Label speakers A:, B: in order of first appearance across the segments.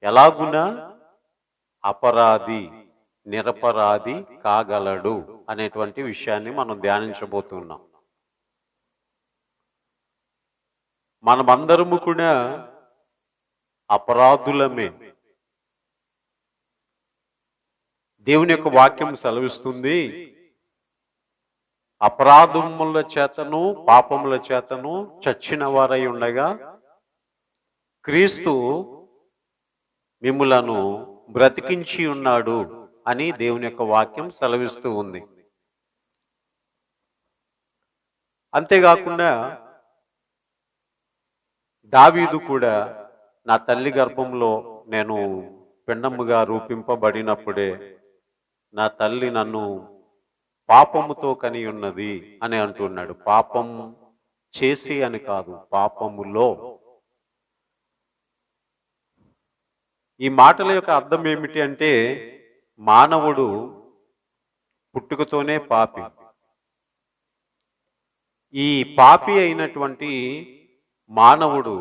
A: ఎలాగున అపరాధి నిరపరాధి కాగలడు అనేటువంటి విషయాన్ని మనం ధ్యానించబోతున్నాం. మనమందరము కూడా అపరాధులమే. దేవుని యొక్క వాక్యం సెలవిస్తుంది, అపరాధముల చేతను పాపముల చేతను చచ్చిన వారై ఉండగా క్రీస్తు మిమ్ములను బ్రతికించి ఉన్నాడు అని దేవుని యొక్క వాక్యం సెలవిస్తూ ఉంది. అంతేకాకుండా దావీదు కూడా నా తల్లి గర్భంలో నేను పిండముగా రూపింపబడినప్పుడే నా తల్లి నన్ను పాపముతో కని ఉన్నది అని అంటున్నాడు. పాపం చేసి అని కాదు, పాపములో. ఈ మాటల యొక్క అర్థం ఏమిటి అంటే, మానవుడు పుట్టుకతోనే పాపి. ఈ పాపి అయినటువంటి మానవుడు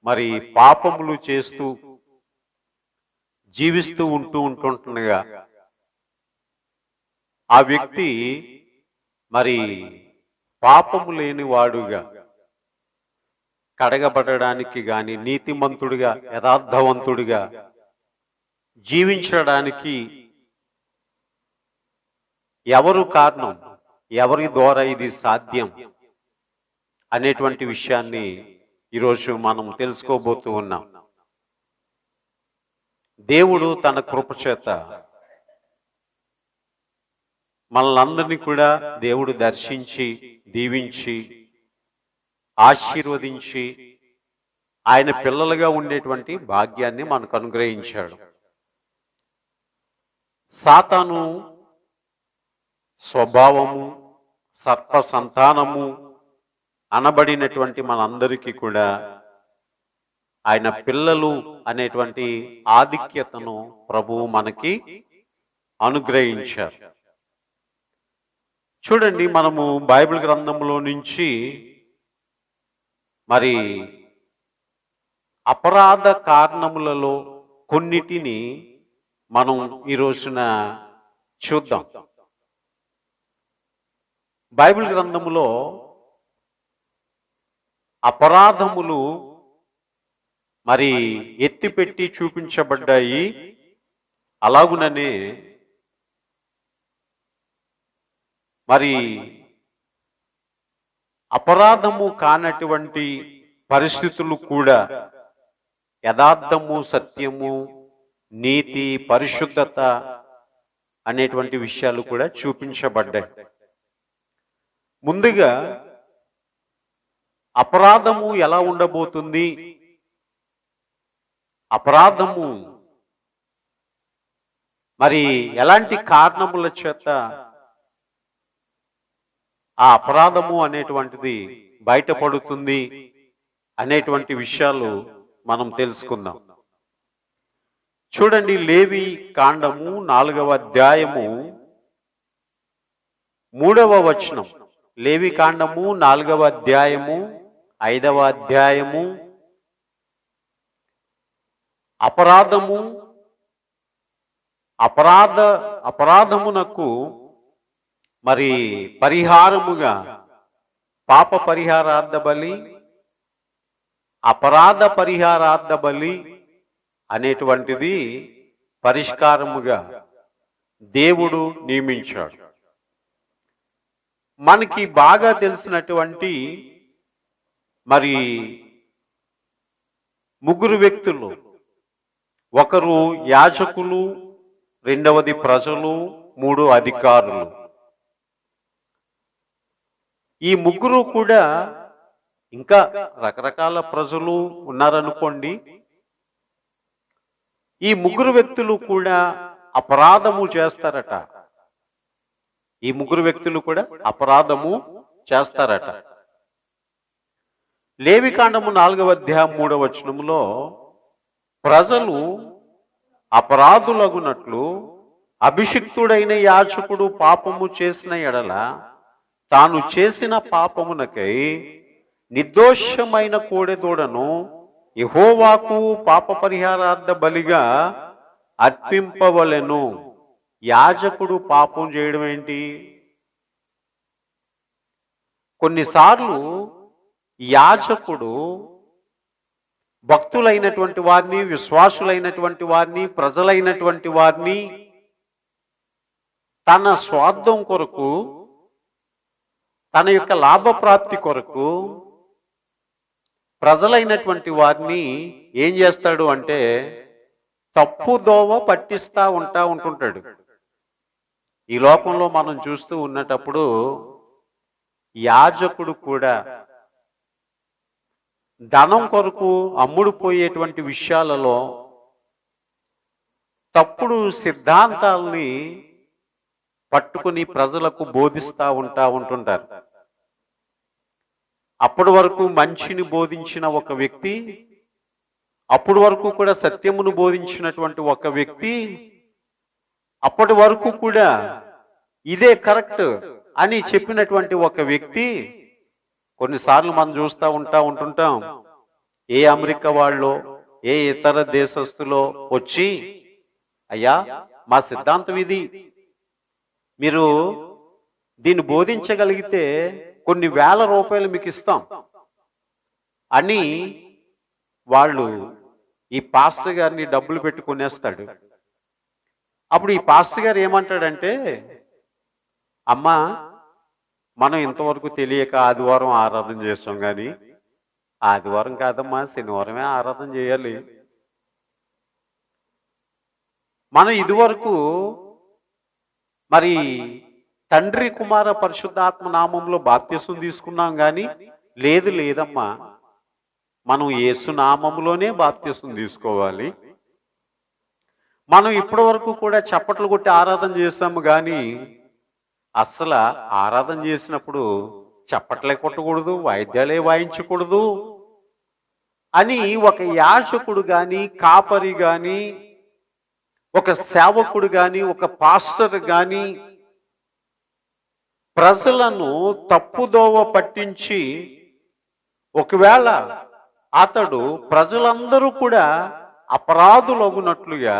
A: మరి పాపములు చేస్తూ జీవిస్తూ ఉంటుండగా ఆ వ్యక్తి మరి పాపము లేని వాడుగా కడగబడడానికి గాని, నీతిమంతుడిగా యథార్థవంతుడిగా జీవించడానికి ఎవరు కారణం, ఎవరి ద్వారా ఇది సాధ్యం అనేటువంటి విషయాన్ని ఈరోజు మనం తెలుసుకోబోతూ ఉన్నాం. దేవుడు తన కృప చేత మనల్ని కూడా దేవుడు దర్శించి దీవించి ఆశీర్వదించి ఆయన పిల్లలుగా ఉండేటువంటి భాగ్యాన్ని మనకు అనుగ్రహించాడు. సాతాను స్వభావము, సర్ప సంతానము అనబడినటువంటి మనందరికీ కూడా ఆయన పిల్లలు అనేటువంటి ఆధిక్యతను ప్రభువు మనకి అనుగ్రహించారు. చూడండి, మనము బైబిల్ గ్రంథంలో నుంచి మరి అపరాధ కారణములలో కొన్నిటిని మనం ఈ రోజున చూద్దాం. బైబిల్ గ్రంథములో అపరాధములు మరి ఎత్తిపెట్టి చూపించబడ్డాయి. అలాగుననే మరి అపరాధము కానటువంటి పరిస్థితులు కూడా యథార్థము, సత్యము, నీతి, పరిశుద్ధత అనేటువంటి విషయాలు కూడా చూపించబడ్డాయి. ముందుగా అపరాధము ఎలా ఉండబోతుంది, అపరాధము మరి ఎలాంటి కారణముల చేత ఆ అపరాధము అనేటువంటిది బయటపడుతుంది అనేటువంటి విషయాలు మనం తెలుసుకుందాం. చూడండి, లేవి కాండము 4వ అధ్యాయము 3వ వచనం. లేవి కాండము 4వ అధ్యాయము 5వ అధ్యాయము. అపరాధమునకు మరి పరిహారముగా పాప పరిహారార్థ బలి, అపరాధ పరిహారార్థ బలి అనేటువంటిది పరిష్కారముగా దేవుడు నియమించాడు. మనకి బాగా తెలిసినటువంటి మరి ముగ్గురు వ్యక్తులు, ఒకరు యాజకులు, రెండవది ప్రజలు, 3 అధికారులు. ఈ ముగ్గురు కూడా, ఇంకా రకరకాల ప్రజలు ఉన్నారనుకోండి, ఈ ముగ్గురు వ్యక్తులు కూడా అపరాధము చేస్తారట. ఈ ముగ్గురు వ్యక్తులు కూడా అపరాధము చేస్తారట. లేవికాండము 4వ అధ్యాయం 3వ వచనములో, ప్రజలు అపరాధులగునట్లు అభిషిక్తుడైన యాజకుడు పాపము చేసిన ఎడల తాను చేసిన పాపమునకై నిర్దోషమైన కోడెదూడను యెహోవాకు పాప పరిహారార్థ బలిగా అర్పింపవలెను. యాజకుడు పాపం చేయడం ఏంటి? కొన్నిసార్లు యాజకుడు భక్తులైనటువంటి వారిని, విశ్వాసులైనటువంటి వారిని, ప్రజలైనటువంటి వారిని తన స్వార్థం కొరకు, తన యొక్క లాభప్రాప్తి కొరకు ప్రజలైనటువంటి వారిని ఏం చేస్తాడు అంటే తప్పుదోవ పట్టిస్తా ఉంటుంటాడు. ఈ లోకంలో మనం చూస్తూ ఉన్నటప్పుడు యాజకుడు కూడా ధనం కొరకు అమ్ముడు పోయేటువంటి విషయాలలో తప్పుడు సిద్ధాంతాల్ని పట్టుకుని ప్రజలకు బోధిస్తా ఉంటుంటారు. అప్పటి వరకు మంచిని బోధించిన ఒక వ్యక్తి, అప్పటి వరకు కూడా సత్యమును బోధించినటువంటి ఒక వ్యక్తి, అప్పటి వరకు కూడా ఇదే కరెక్ట్ అని చెప్పినటువంటి ఒక వ్యక్తి కొన్నిసార్లు మనం చూస్తూ ఉంటుంటాం. ఏ అమెరికా వాళ్ళు, ఏ ఇతర దేశస్తులో వచ్చి, అయ్యా మా సిద్ధాంతం ఇది, మీరు దీన్ని బోధించగలిగితే కొన్ని వేల రూపాయలు మీకు ఇస్తాం అని వాళ్ళు ఈ పాస్టర్ గారిని డబ్బులు పెట్టి కొనేస్తాడు. అప్పుడు ఈ పాస్టర్ గారు ఏమంటాడంటే, అమ్మా మనం ఇంతవరకు తెలియక ఆదివారం ఆరాధన చేస్తాం, కానీ ఆదివారం కాదమ్మా, శనివారమే ఆరాధన చేయాలి. మనం ఇదివరకు మరి తండ్రి కుమార పరిశుద్ధాత్మ నామంలో బాప్తిసం తీసుకున్నాం, కానీ లేదమ్మా, మనం యేసు నామంలోనే బాప్తిసం తీసుకోవాలి. మనం ఇప్పటి వరకు కూడా చప్పట్లు కొట్టి ఆరాధన చేస్తాము, కానీ అసలు ఆరాధన చేసినప్పుడు చప్పట్లే కొట్టకూడదు, వాయిద్యాలే వాయించకూడదు అని ఒక యాజకుడు కానీ, కాపరి కానీ, ఒక సేవకుడు కానీ, ఒక పాస్టర్ కానీ ప్రజలను తప్పుదోవ పట్టించి, ఒకవేళ అతడు ప్రజలందరూ కూడా అపరాధులగునట్లుగా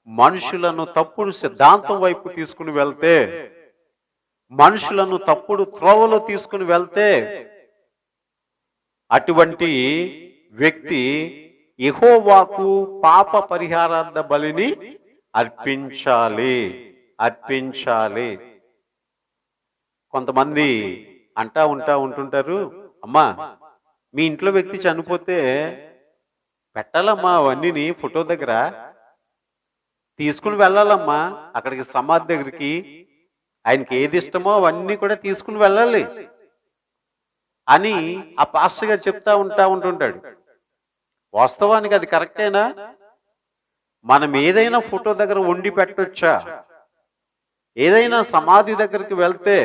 A: మనుషులను తప్పుడు సిద్ధాంతం వైపు తీసుకుని వెళ్తే, మనుషులను తప్పుడు త్రోవలో తీసుకుని వెళ్తే, అటువంటి వ్యక్తి యెహోవాకు పాప పరిహారార్థ బలిని అర్పించాలి. కొంతమంది ఉంటుంటారు, అమ్మా మీ ఇంట్లో వ్యక్తి చనిపోతే పెట్టాలమ్మా అవన్నీ ఫోటో దగ్గర తీసుకుని వెళ్ళాలమ్మా, అక్కడికి సమాధి దగ్గరికి ఆయనకి ఏది ఇష్టమో అవన్నీ కూడా తీసుకుని వెళ్ళాలి అని ఆ పాస్టర్ గారు చెప్తా ఉంటుంటాడు. వాస్తవానికి అది కరెక్టేనా? మనం ఏదైనా ఫోటో దగ్గర వండి పెట్టొచ్చా? ఏదైనా సమాధి దగ్గరికి వెళ్తే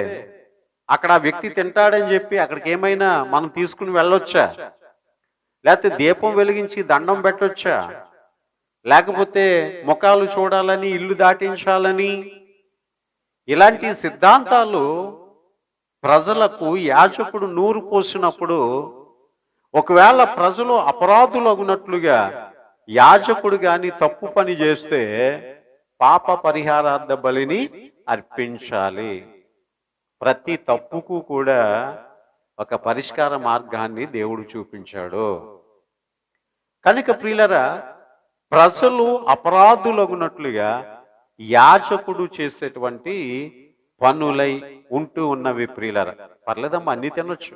A: అక్కడ ఆ వ్యక్తి తింటాడని చెప్పి అక్కడికి ఏమైనా మనం తీసుకుని వెళ్ళొచ్చా? లేకపోతే దీపం వెలిగించి దండం పెట్టొచ్చా? లేకపోతే ముఖాలు చూడాలని, ఇల్లు దాటించాలని, ఇలాంటి సిద్ధాంతాలు ప్రజలకు యాజకుడు నూరు పోసినప్పుడు, ఒకవేళ ప్రజలు అపరాధులగునట్లుగా యాజకుడు గాని తప్పు పని చేస్తే పాప పరిహారార్థ బలిని అర్పించాలి. ప్రతి తప్పుకు కూడా ఒక పరిష్కార మార్గాన్ని దేవుడు చూపించాడు. కనుక ప్రియులరా, ప్రజలు అపరాధులగునట్లుగా యాజకుడు చేసేటువంటి పనులై ఉంటూ ఉన్నవి ప్రియులరా. పర్లేదమ్మా, అన్ని తినొచ్చు,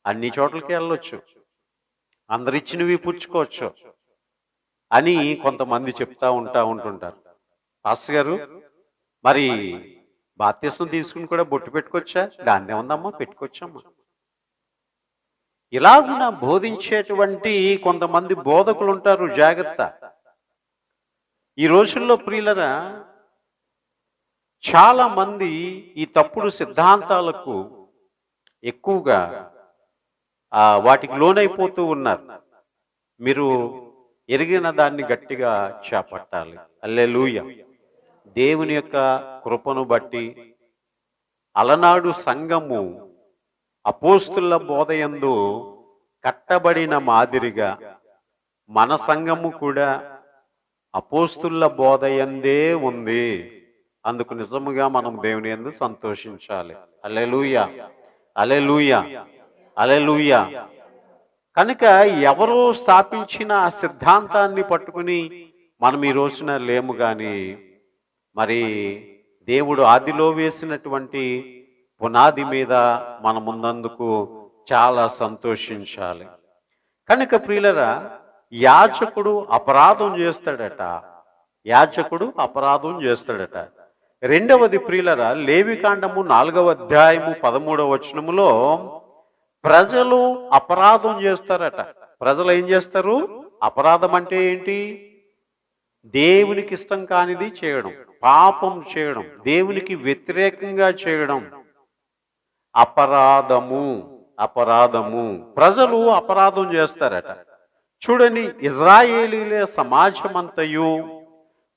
A: అన్ని చోట్లకి వెళ్ళొచ్చు, అందరిచ్చినవి పుచ్చుకోవచ్చు అని కొంతమంది చెప్తా ఉంటుంటారు. పాస్టర్ గారు మరి బాప్తిసం తీసుకుని కూడా బొట్టు పెట్టుకోవచ్చా? దాన్నే ఉందమ్మా, పెట్టుకోవచ్చమ్మా. ఇలాగున బోధించేటువంటి కొంతమంది బోధకులు ఉంటారు. జాగ్రత్త. ఈ రోజుల్లో ప్రియులరా, చాలా మంది ఈ తప్పుడు సిద్ధాంతాలకు ఎక్కువగా వాటికి లోనైపోతూ ఉన్నారు. మీరు ఎరిగిన దాన్ని గట్టిగా చేపట్టాలి. హల్లెలూయా. దేవుని యొక్క కృపను బట్టి అలనాడు సంఘము అపోస్తుల బోధయందు కట్టబడిన మాదిరిగా మన సంఘము కూడా అపోస్తుల బోధ యందే ఉంది. అందుకు నిజముగా మనం దేవుని యందు సంతోషించాలి. హల్లెలూయా, హల్లెలూయా, హల్లెలూయా. కనుక ఎవరో స్థాపించిన ఆ సిద్ధాంతాన్ని పట్టుకుని మనం ఈ రోజున లేము గాని, మరి దేవుడు ఆదిలో వేసినటువంటి పునాది మీద మనం ఉన్నందుకు చాలా సంతోషించాలి. కనుక ప్రియులరా, యాజకుడు అపరాధం చేస్తాడట. యాజకుడు అపరాధం చేస్తాడట. రెండవది ప్రియులరా, లేవికాండము 4వ అధ్యాయము 13వ వచనములో ప్రజలు అపరాధం చేస్తారట. ప్రజలు ఏం చేస్తారు? అపరాధం అంటే ఏంటి? దేవునికి ఇష్టం కానిది చేయడం, పాపం చేయడం, దేవునికి వ్యతిరేకంగా చేయడం అపరాధము. అపరాధము. ప్రజలు అపరాధం చేస్తారట. చూడండి, ఇజ్రాయేలీల సమాజమంతయు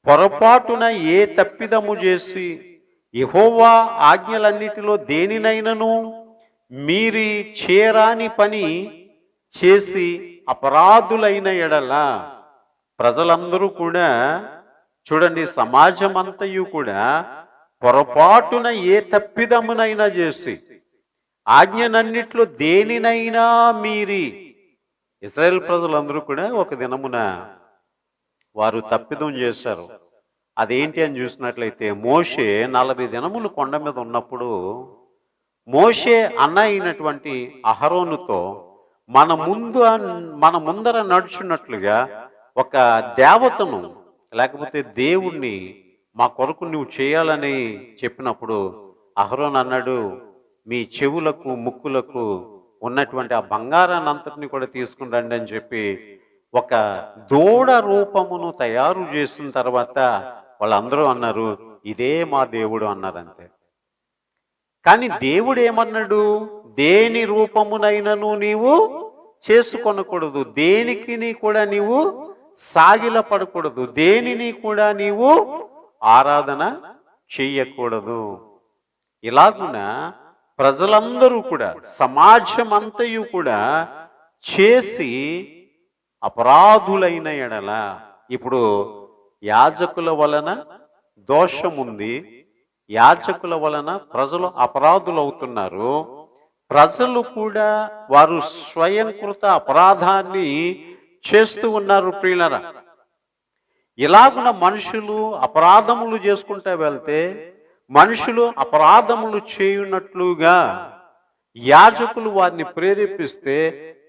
A: పొరపాటున ఏ తప్పిదము చేసి యెహోవా ఆజ్ఞలన్నిటిలో దేనినైనను మీరి చేరాని పని చేసి అపరాధులైన ఎడల, ప్రజలందరూ కూడా చూడండి, సమాజమంతయు కూడా పొరపాటున ఏ తప్పిదమునైనా చేసి ఆజ్ఞనన్నిట్లో దేనినైనా మీరి, ఇశ్రాయేల్ ప్రజలందరూ కూడా ఒక దినమున వారు తప్పిదం చేశారు. అదేంటి అని చూసినట్లయితే, మోషే 40 దినములు కొండ మీద ఉన్నప్పుడు మోషే అన్న అయినటువంటి అహరోనుతో మన ముందర నడుచున్నట్లుగా ఒక దేవతను లేకపోతే దేవుణ్ణి మా కొరకు నువ్వు చేయాలని చెప్పినప్పుడు అహరోన్ అన్నాడు, మీ చెవులకు ముక్కులకు ఉన్నటువంటి ఆ బంగారాన్ని అంతటిని కూడా తీసుకుని రండి అని చెప్పి ఒక దూడ రూపమును తయారు చేసిన తర్వాత వాళ్ళందరూ అన్నారు, ఇదే మా దేవుడు అన్నారు. అంతే. కానీ దేవుడు ఏమన్నాడు? దేని రూపమునైనను నీవు చేసుకొనకూడదు, దేనికి కూడా నీవు సాగిల పడకూడదు, దేనిని కూడా నీవు ఆరాధన చెయ్యకూడదు. ఇలాగున ప్రజలందరూ కూడా, సమాజం అంతయు కూడా చేసి అపరాధులైన ఎడల, ఇప్పుడు యాజకుల వలన దోషముంది, యాజకుల వలన ప్రజలు అపరాధులవుతున్నారు. ప్రజలు కూడా వారు స్వయంకృత అపరాధాన్ని చేస్తూ ఉన్నారు. ప్రియులరా, ఇలాగున మనుషులు అపరాధములు చేసుకుంటూ వెళ్తే, మనుషులు అపరాధములు చేయునట్లుగా యాజకులు వారిని ప్రేరేపిస్తే,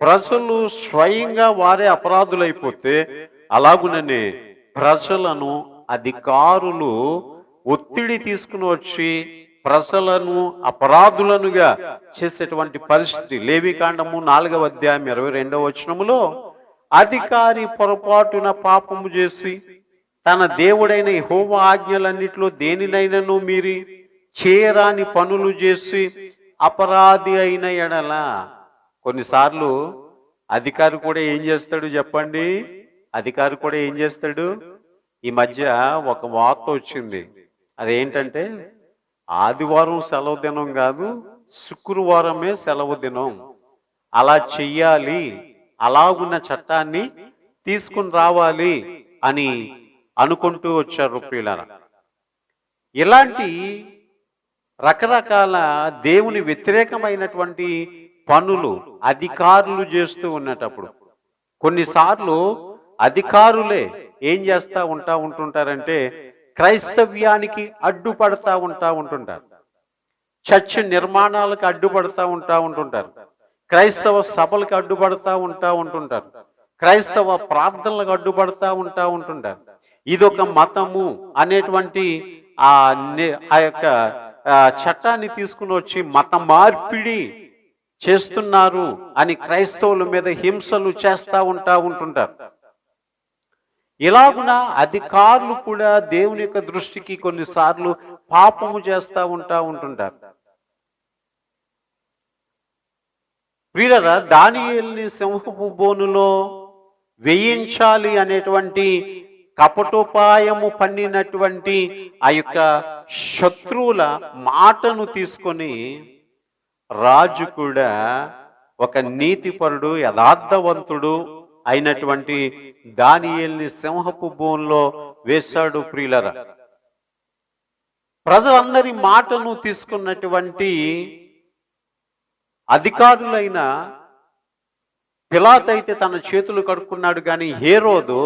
A: ప్రజలు స్వయంగా వారే అపరాధులైపోతే, అలాగుననే ప్రజలను అధికారులు ఒత్తిడి తీసుకుని వచ్చి ప్రజలను అపరాధులనుగా చేసేటువంటి పరిస్థితి. లేవికాండము 4వ అధ్యాయం 22వ వచనములో, అధికారి పొరపాటున పాపము చేసి తన దేవుడైన యెహోవా ఆజ్ఞలన్నిటిలో దేనినైనను మీరి చేయరాని పనులు చేసి అపరాధి అయిన ఎడల, కొన్నిసార్లు అధికారి కూడా ఏం చేస్తాడు చెప్పండి? అధికారి కూడా ఏం చేస్తాడు? ఈ మధ్య ఒక వార్త వచ్చింది. అదేంటంటే, ఆదివారం సెలవు దినం కాదు, శుక్రవారమే సెలవు దినం, అలా చెయ్యాలి, అలాగున్న చట్టాన్ని తీసుకుని రావాలి అని అనుకుంటూ వచ్చారు. ప్రియులారా, ఇలాంటి రకరకాల దేవుని వ్యతిరేకమైనటువంటి పనులు అధికారులు చేస్తూ ఉన్నటప్పుడు, కొన్నిసార్లు అధికారులే ఏం చేస్తూ ఉంటుంటారంటే, క్రైస్తవ్యానికి అడ్డుపడతా ఉంటుంటారు, చర్చ్ నిర్మాణాలకు అడ్డుపడతా ఉంటుంటారు, క్రైస్తవ సభలకు అడ్డుపడతా ఉంటుంటారు, క్రైస్తవ ప్రార్థనలకు అడ్డుపడతా ఉంటుంటారు. ఇదొక మతము అనేటువంటి ఆ యొక్క చట్టాన్ని తీసుకుని వచ్చి మత మార్పిడి చేస్తున్నారు అని క్రైస్తవుల మీద హింసలు చేస్తూ ఉంటుంటారు. ఇలాగున అధికారులు కూడా దేవుని యొక్క దృష్టికి కొన్నిసార్లు పాపము చేస్తూ ఉంటుంటారు. ప్రియులారా, దానియేలుని సింహపు బోనులో వేయించాలి అనేటువంటి కపటోపాయము పన్నినటువంటి ఆ యొక్క శత్రువుల మాటను తీసుకొని రాజు కూడా ఒక నీతిపరుడు, యథార్థవంతుడు అయినటువంటి దానియేలుని సింహపు బోన్లో వేశాడు ప్రియులరా. ప్రజలందరి మాటను తీసుకున్నటువంటి అధికారులైన పిలాతు అయితే తన చేతులు కడుక్కున్నాడు, కానీ హేరోదు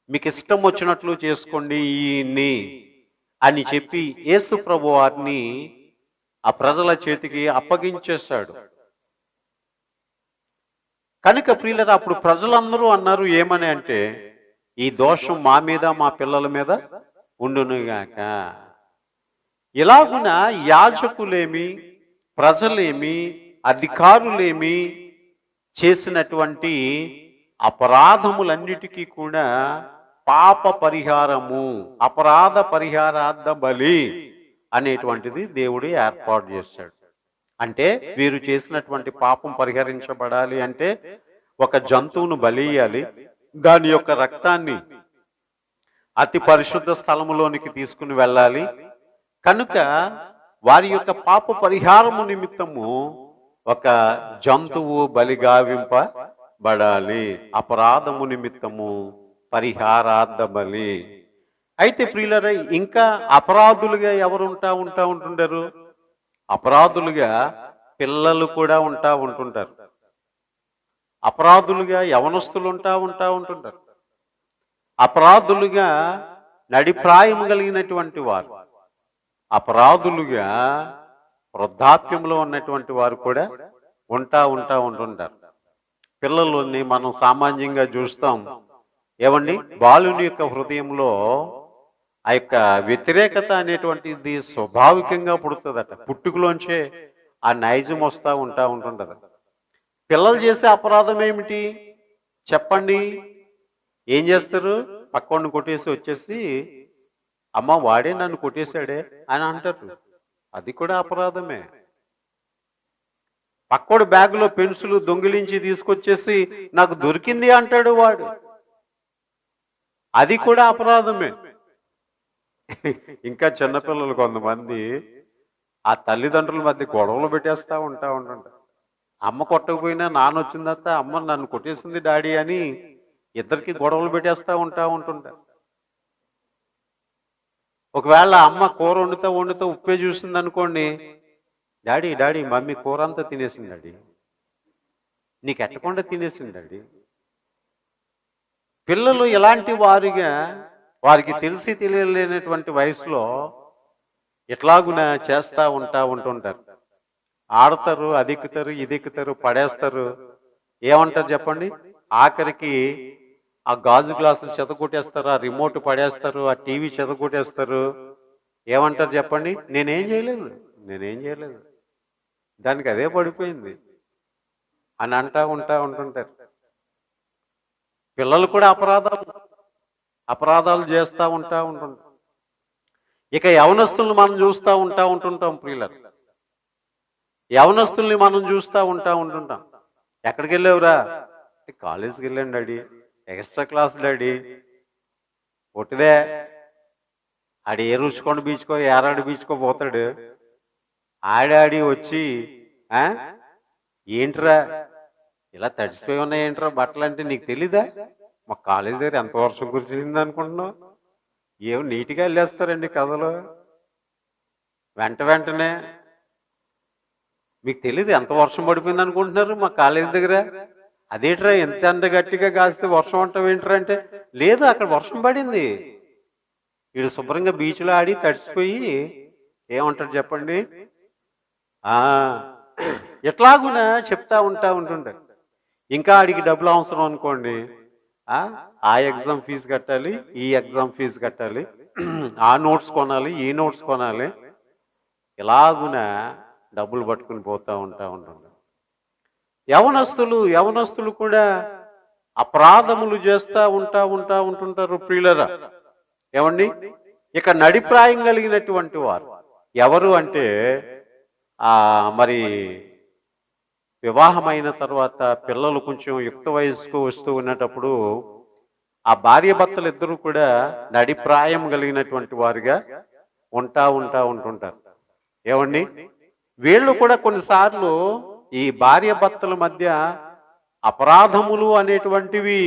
A: మీకు ఇష్టం వచ్చినట్లు చేసుకోండి ఈయన్ని అని చెప్పి యేసు ప్రభు వారిని ఆ ప్రజల చేతికి అప్పగించేశాడు. కనుక ప్రియులరా, అప్పుడు ప్రజలందరూ అన్నారు ఏమని అంటే, ఈ దోషం మా మీద మా పిల్లల మీద ఉండునుగాక. ఇలాగున యాజకులేమి, ప్రజలేమి, అధికారులేమి చేసినటువంటి అపరాధములన్నిటికీ కూడా పాప పరిహారము, అపరాధ పరిహారార్థ బలి అనేటువంటిది దేవుడు ఏర్పాటు చేశాడు. అంటే వీరు చేసినటువంటి పాపం పరిహరించబడాలి అంటే ఒక జంతువును బలి ఇయ్యాలి, దాని యొక్క రక్తాన్ని అతి పరిశుద్ధ స్థలములోనికి తీసుకుని వెళ్ళాలి. కనుక వారి యొక్క పాప పరిహారము నిమిత్తము ఒక జంతువు బలిగావింపబడాలి, అపరాధము నిమిత్తము పరిహారార్థ బలి. అయితే ప్రియులరా, ఇంకా అపరాధులుగా ఎవరు ఉంటుంటారు? అపరాధులుగా పిల్లలు కూడా ఉంటుంటారు. అపరాధులుగా యవనస్తులు ఉంటుంటారు. అపరాధులుగా నడిప్రాయము కలిగినటువంటి వారు, అపరాధులుగా వృద్ధాప్యంలో ఉన్నటువంటి వారు కూడా ఉంటుంటారు. పిల్లలని మనం సామాన్యంగా చూస్తాం. ఏమండి, బాలుని యొక్క హృదయంలో ఆ యొక్క వ్యతిరేకత అనేటువంటిది స్వాభావికంగా పుడుతుందట. పుట్టుకలోంచే ఆ నైజం వస్తూ ఉంటుంటది. పిల్లలు చేసే అపరాధం ఏమిటి చెప్పండి? ఏం చేస్తారు? పక్కవాడిని కొట్టేసి వచ్చేసి, అమ్మ వాడే నన్ను కొట్టేశాడే అని అంటారు. అది కూడా అపరాధమే. పక్కోడు బ్యాగులో పెన్సిల్ దొంగిలించి తీసుకొచ్చేసి నాకు దొరికింది అంటాడు వాడు. అది కూడా అపరాధమే. ఇంకా చిన్నపిల్లలు కొంతమంది ఆ తల్లిదండ్రుల మధ్య గొడవలు పెట్టేస్తూ ఉంటుంటారు. అమ్మ కొట్టకపోయినా నాన్న వచ్చిన తర్వాత అమ్మ నన్ను కొట్టేసింది డాడీ అని ఇద్దరికి గొడవలు పెట్టేస్తూ ఉంటుంటారు. ఒకవేళ అమ్మ కూర వండుతూ ఉప్పే చూసింది అనుకోండి, డాడీ మమ్మీ కూర అంతా తినేసింది డాడీ, నీకు ఎట్టకుండా తినేసింది డాడీ. పిల్లలు ఇలాంటి వారిగా వారికి తెలిసి తెలియలేనటువంటి వయసులో ఇట్లాగున చేస్తూ ఉంటుంటారు. ఆడతారు, అదెక్కుతారు, ఇదెక్కుతారు, పడేస్తారు. ఏమంటారు చెప్పండి? ఆఖరికి ఆ గాజు గ్లాసులు చెదకొట్టేస్తారు, ఆ రిమోట్ పడేస్తారు, ఆ టీవీ చెదకొట్టేస్తారు. ఏమంటారు చెప్పండి? నేనేం చేయలేదు, దానికి అదే పడిపోయింది అని ఉంటుంటారు. పిల్లలు కూడా అపరాధాలు చేస్తూ ఉంటుంటారు. ఇక యవనస్తుల్ని మనం చూస్తూ ఉంటుంటాం ప్రియులరు. యవనస్తుల్ని మనం చూస్తూ ఉంటుంటాం. ఎక్కడికి వెళ్ళావురా? కాలేజీకి వెళ్ళాను డాడీ, ఎక్స్ట్రా క్లాస్ డాడీ. ఒట్టిదే, ఆడి ఏ రుచికొండ బీచ్కో ఏరాడు బీచ్కో పోతాడు. ఆడాడి వచ్చి ఏంట్రా ఇలా తడిసిపోయి ఉన్నాయేంట్రా బట్టలు అంటే నీకు తెలీదా? మా కాలేజీ దగ్గర ఎంత వర్షం కురిసింది అనుకుంటున్నావు? ఏమో నీట్గా వెళ్ళేస్తారండి కథలు. వెంటనే మీకు తెలీదు ఎంత వర్షం పడిపోయింది అనుకుంటున్నారు మా కాలేజీ దగ్గర? అదేంట్రా ఎంత అంత గట్టిగా కాస్తే వర్షం అంటావు ఏంట్రా అంటే, లేదు అక్కడ వర్షం పడింది. వీడు శుభ్రంగా బీచ్లో ఆడి తడిసిపోయి ఏమంటాడు చెప్పండి? ఎట్లాగునా చెప్తా ఉంటుంటారు. ఇంకా ఆడికి డబ్బులు అవసరం అనుకోండి, ఆ ఎగ్జామ్ ఫీజు కట్టాలి, ఈ ఎగ్జామ్ ఫీజు కట్టాలి, ఆ నోట్స్ కొనాలి, ఈ నోట్స్ కొనాలి. ఇలాగున డబ్బులు పట్టుకుని పోతూ ఉంటుంది. యవనస్తులు కూడా అపరాధములు చేస్తూ ఉంటుంటారు ప్రియులరా. ఏమండి, ఇక నడిప్రాయం కలిగినటువంటి వారు ఎవరు అంటే, మరి వివాహమైన తర్వాత పిల్లలు కొంచెం యుక్త వయసుకు వస్తూ ఉన్నప్పుడు ఆ భార్య భర్తలు ఇద్దరు కూడా నడిప్రాయం కలిగినటువంటి వారుగా ఉంటుంటారు. ఏమండి, వీళ్ళు కూడా కొన్నిసార్లు ఈ భార్య భర్తల మధ్య అపరాధములు అనేటువంటివి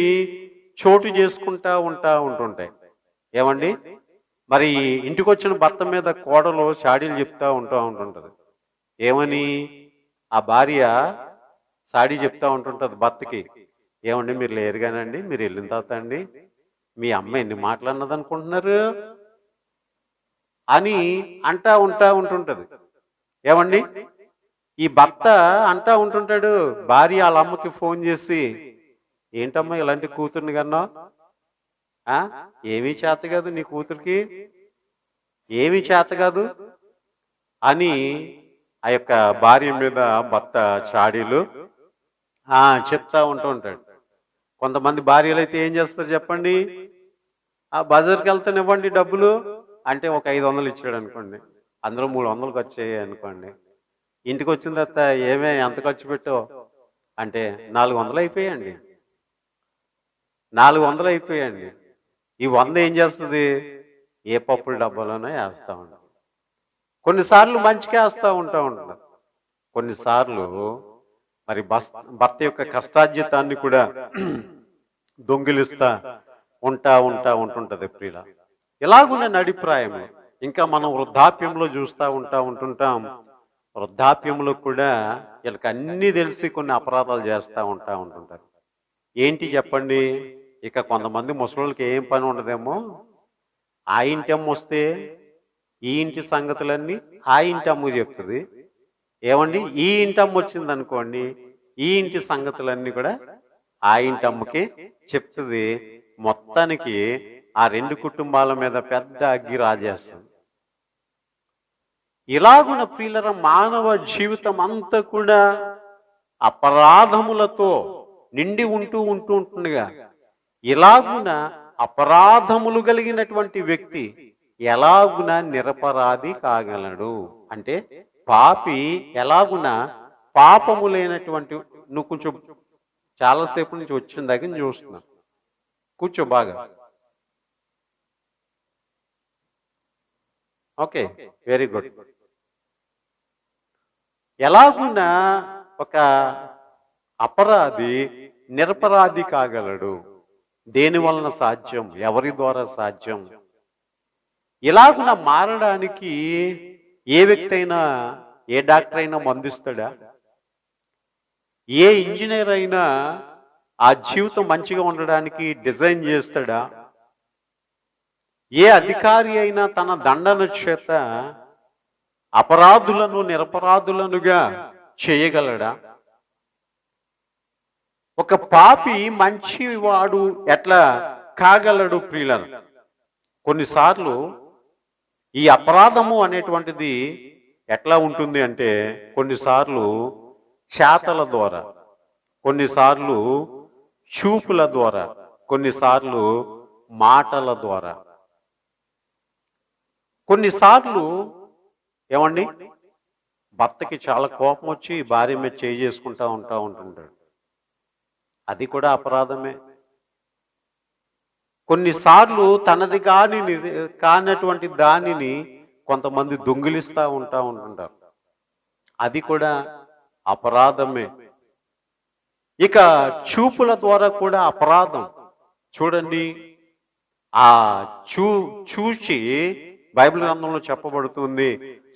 A: చోటు చేసుకుంటా ఉంటుంటాయి. ఏమండి? మరి ఇంటికి వచ్చిన భర్త మీద కోడలు చాడీలు చెప్తా ఉంటుంటది. ఏమని? ఆ భార్య సాడీ చెప్తా ఉంటుంటది భర్తకి. ఏమండి మీరు లేరుగానండి, మీరు వెళ్ళిన తర్వాత అండి మీ అమ్మ ఎన్ని మాటలు అన్నది అనుకుంటున్నారు అని అంటా ఉంటుంటది. ఏమండి? ఈ భర్త అంటా ఉంటుంటాడు, భార్య వాళ్ళ అమ్మకి ఫోన్ చేసి, ఏంటమ్మా ఇలాంటి కూతుర్ని కన్నా, ఏమీ చేత కాదు నీ కూతురికి, ఏమీ చేత కాదు అని ఆ యొక్క భార్య మీద భర్త చాడీలు చెప్తా ఉంటాడు. కొంతమంది భార్యలు అయితే ఏం చేస్తారు చెప్పండి? ఆ బజార్కి వెళ్తాను ఇవ్వండి డబ్బులు అంటే ఒక 500 ఇచ్చాడు అనుకోండి, అందులో 300 వచ్చాయి అనుకోండి. ఇంటికి వచ్చిన తర్వాత ఏమే ఎంత ఖర్చు పెట్టావు అంటే 400 అయిపోయాయండి, 400 అయిపోయాయండి. ఈ 100 ఏం చేస్తుంది? ఏ పప్పుల డబ్బాలోనో వేస్తా ఉంటాం. కొన్నిసార్లు మంచిగా వేస్తూ ఉంటుంది, కొన్నిసార్లు మరి భర్త యొక్క కష్టార్జితాన్ని కూడా దొంగిలిస్తా ఉంటుంటది ప్రియుల. ఇలాగున్న నడిప్రాయం ఇంకా మనం వృద్ధాప్యంలో చూస్తూ ఉంటుంటాం. వృద్ధాప్యంలో కూడా వీళ్ళకి అన్నీ తెలిసి కొన్ని అపరాధాలు చేస్తూ ఉంటుంటారు. ఏంటి చెప్పండి? ఇక కొంతమంది ముసలికి ఏం పని ఉండదేమో, ఆ ఇంటి అమ్మ వస్తే ఈ ఇంటి సంగతులన్నీ ఆ ఇంటి అమ్మ చెప్తుంది. ఏమండి? ఈ ఇంటి అమ్మ వచ్చింది అనుకోండి, ఈ ఇంటి సంగతులన్నీ కూడా ఆ ఇంటి అమ్మకి చెప్తుంది. మొత్తానికి ఆ 2 కుటుంబాల మీద పెద్ద అగ్గి రాజేస్తుంది. ఇలాగున ప్రియులరా మానవ జీవితం అంతా కూడా అపరాధములతో నిండి ఉంటుండగా, ఇలాగున అపరాధములు కలిగినటువంటి వ్యక్తి ఎలాగున నిరపరాధి కాగలడు అంటే, పాపి ఎలాగున పాపము లేనటువంటి, నువ్వు కొంచెం చాలాసేపు నుంచి వచ్చిన దగ్గర నుంచి చూస్తున్నా, కూర్చో బాగా. Okay, very good. ఎలాగున ఒక అపరాధి నిరపరాధి కాగలడు? దేని వలన సాధ్యం? ఎవరి ద్వారా సాధ్యం? ఇలాగున మారడానికి ఏ వ్యక్తి అయినా, ఏ డాక్టర్ అయినా మందిస్తాడా? ఏ ఇంజనీర్ అయినా ఆ జీవితం మంచిగా ఉండడానికి డిజైన్ చేస్తాడా? ఏ అధికారి అయినా తన దండన చేత అపరాధులను నిరపరాధులనుగా చేయగలడా? ఒక పాపి మంచివాడు ఎట్లా కాగలడు ప్రియులను? కొన్నిసార్లు ఈ అపరాధము అనేటువంటిది ఎట్లా ఉంటుంది అంటే, కొన్నిసార్లు చేతల ద్వారా, కొన్నిసార్లు చూపుల ద్వారా, కొన్నిసార్లు మాటల ద్వారా, కొన్నిసార్లు ఏమండి భర్తకి చాలా కోపం వచ్చి భార్య మీద చేయి చేసుకుంటా ఉంటుంటాడు, అది కూడా అపరాధమే. కొన్నిసార్లు తనది కానటువంటి దానిని కొంతమంది దొంగిలిస్తూ ఉంటుంటారు, అది కూడా అపరాధమే. ఇక చూపుల ద్వారా కూడా అపరాధం. చూడండి, ఆ చూచి బైబిల్ గ్రంథంలో చెప్పబడుతుంది,